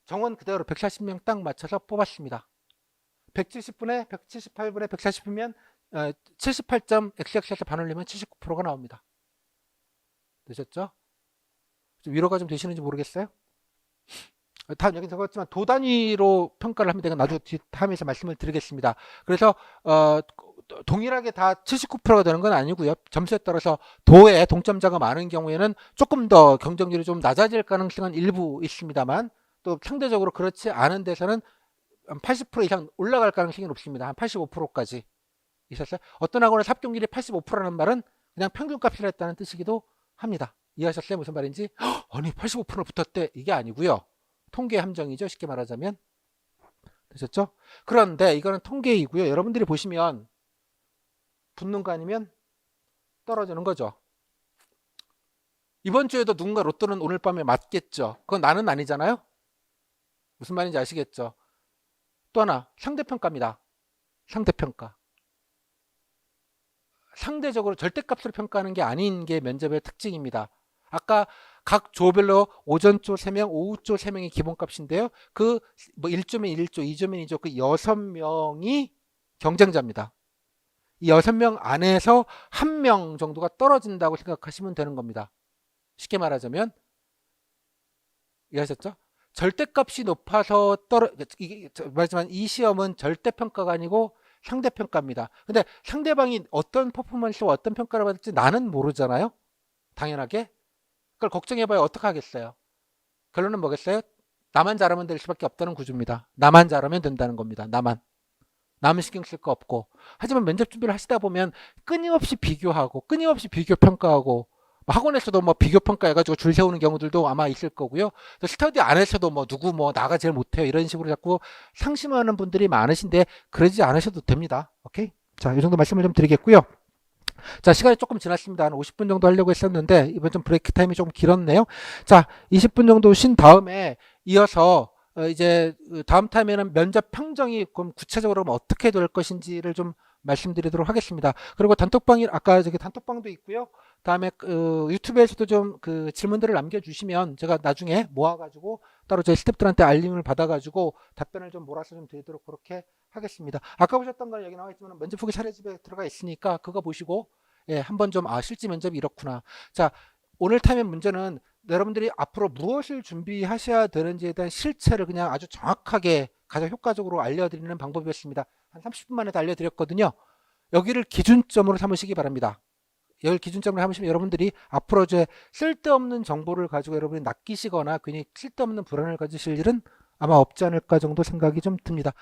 정원 그대로 140명 딱 맞춰서 뽑았습니다. 170분에 178분에 140이면 78.xx에서 반올리면 79%가 나옵니다. 되셨죠? 위로가 좀 되시는지 모르겠어요. 다음 여기 적었지만 도 단위로 평가를 하면 내가 나중에 다음에서 말씀을 드리겠습니다. 그래서 동일하게 다 79%가 되는 건 아니고요. 점수에 따라서 도에 동점자가 많은 경우에는 조금 더 경쟁률이 좀 낮아질 가능성은 일부 있습니다만 또 상대적으로 그렇지 않은 데서는 80% 이상 올라갈 가능성이 높습니다. 한 85%까지 있었어요. 어떤 학원에서 합격률이 85%라는 말은 그냥 평균값이라 했다는 뜻이기도 합니다. 이해하셨어요? 무슨 말인지? 아니 85% 붙었대 이게 아니고요. 통계 함정이죠. 쉽게 말하자면. 되셨죠? 그런데 이거는 통계이고요. 여러분들이 보시면 붙는 거 아니면 떨어지는 거죠. 이번 주에도 누군가 로또는 오늘 밤에 맞겠죠. 그건 나는 아니잖아요. 무슨 말인지 아시겠죠? 또 하나 상대평가입니다. 상대평가. 상대적으로 절대값으로 평가하는 게 아닌 게 면접의 특징입니다. 아까 각 조별로 오전조 3명, 오후조 3명이 기본값인데요. 그 뭐 1조면 1조, 2조면 2조 그 6명이 경쟁자입니다. 이 6명 안에서 1명 정도가 떨어진다고 생각하시면 되는 겁니다. 쉽게 말하자면 이해하셨죠? 절대값이 높아서 말하지만 이 시험은 절대평가가 아니고 상대평가입니다. 근데 상대방이 어떤 퍼포먼스와 어떤 평가를 받을지 나는 모르잖아요. 당연하게. 그걸 걱정해봐야 어떡하겠어요. 결론은 뭐겠어요? 나만 잘하면 될 수밖에 없다는 구조입니다. 나만 잘하면 된다는 겁니다. 남은 신경 쓸 거 없고. 하지만 면접 준비를 하시다 보면 끊임없이 비교하고 끊임없이 비교 평가하고 학원에서도 뭐 비교 평가해가지고 줄 세우는 경우들도 아마 있을 거고요. 스터디 안에서도 뭐 누구 뭐 나가 제일 못해요 이런 식으로 자꾸 상심하는 분들이 많으신데 그러지 않으셔도 됩니다. 오케이? 자, 이 정도 말씀을 좀 드리겠고요. 자, 시간이 조금 지났습니다. 한 50분 정도 하려고 했었는데 이번 좀 브레이크 타임이 조금 길었네요. 자, 20분 정도 쉰 다음에 이어서 이제 다음 타임에는 면접 평정이 그럼 구체적으로 어떻게 될 것인지를 좀 말씀드리도록 하겠습니다. 그리고 단톡방이 아까 저기 단톡방도 있고요. 다음에 유튜브에서도 좀 그 질문들을 남겨주시면 제가 나중에 모아가지고 따로 제 스태프들한테 알림을 받아가지고 답변을 좀 몰아서 좀 드리도록 그렇게 하겠습니다. 아까 보셨던 건 여기 나와 있지만 면접 후기 사례집에 들어가 있으니까 그거 보시고 예, 한번 좀 실제 면접이 이렇구나. 자, 오늘 타임의 문제는 여러분들이 앞으로 무엇을 준비하셔야 되는지에 대한 실체를 그냥 아주 정확하게 가장 효과적으로 알려드리는 방법이었습니다. 한 30분 만에 다 알려드렸거든요. 여기를 기준점으로 삼으시기 바랍니다. 여기를 기준점으로 삼으시면 여러분들이 앞으로 이제 쓸데없는 정보를 가지고 여러분이 낚이시거나 괜히 쓸데없는 불안을 가지실 일은 아마 없지 않을까 정도 생각이 좀 듭니다.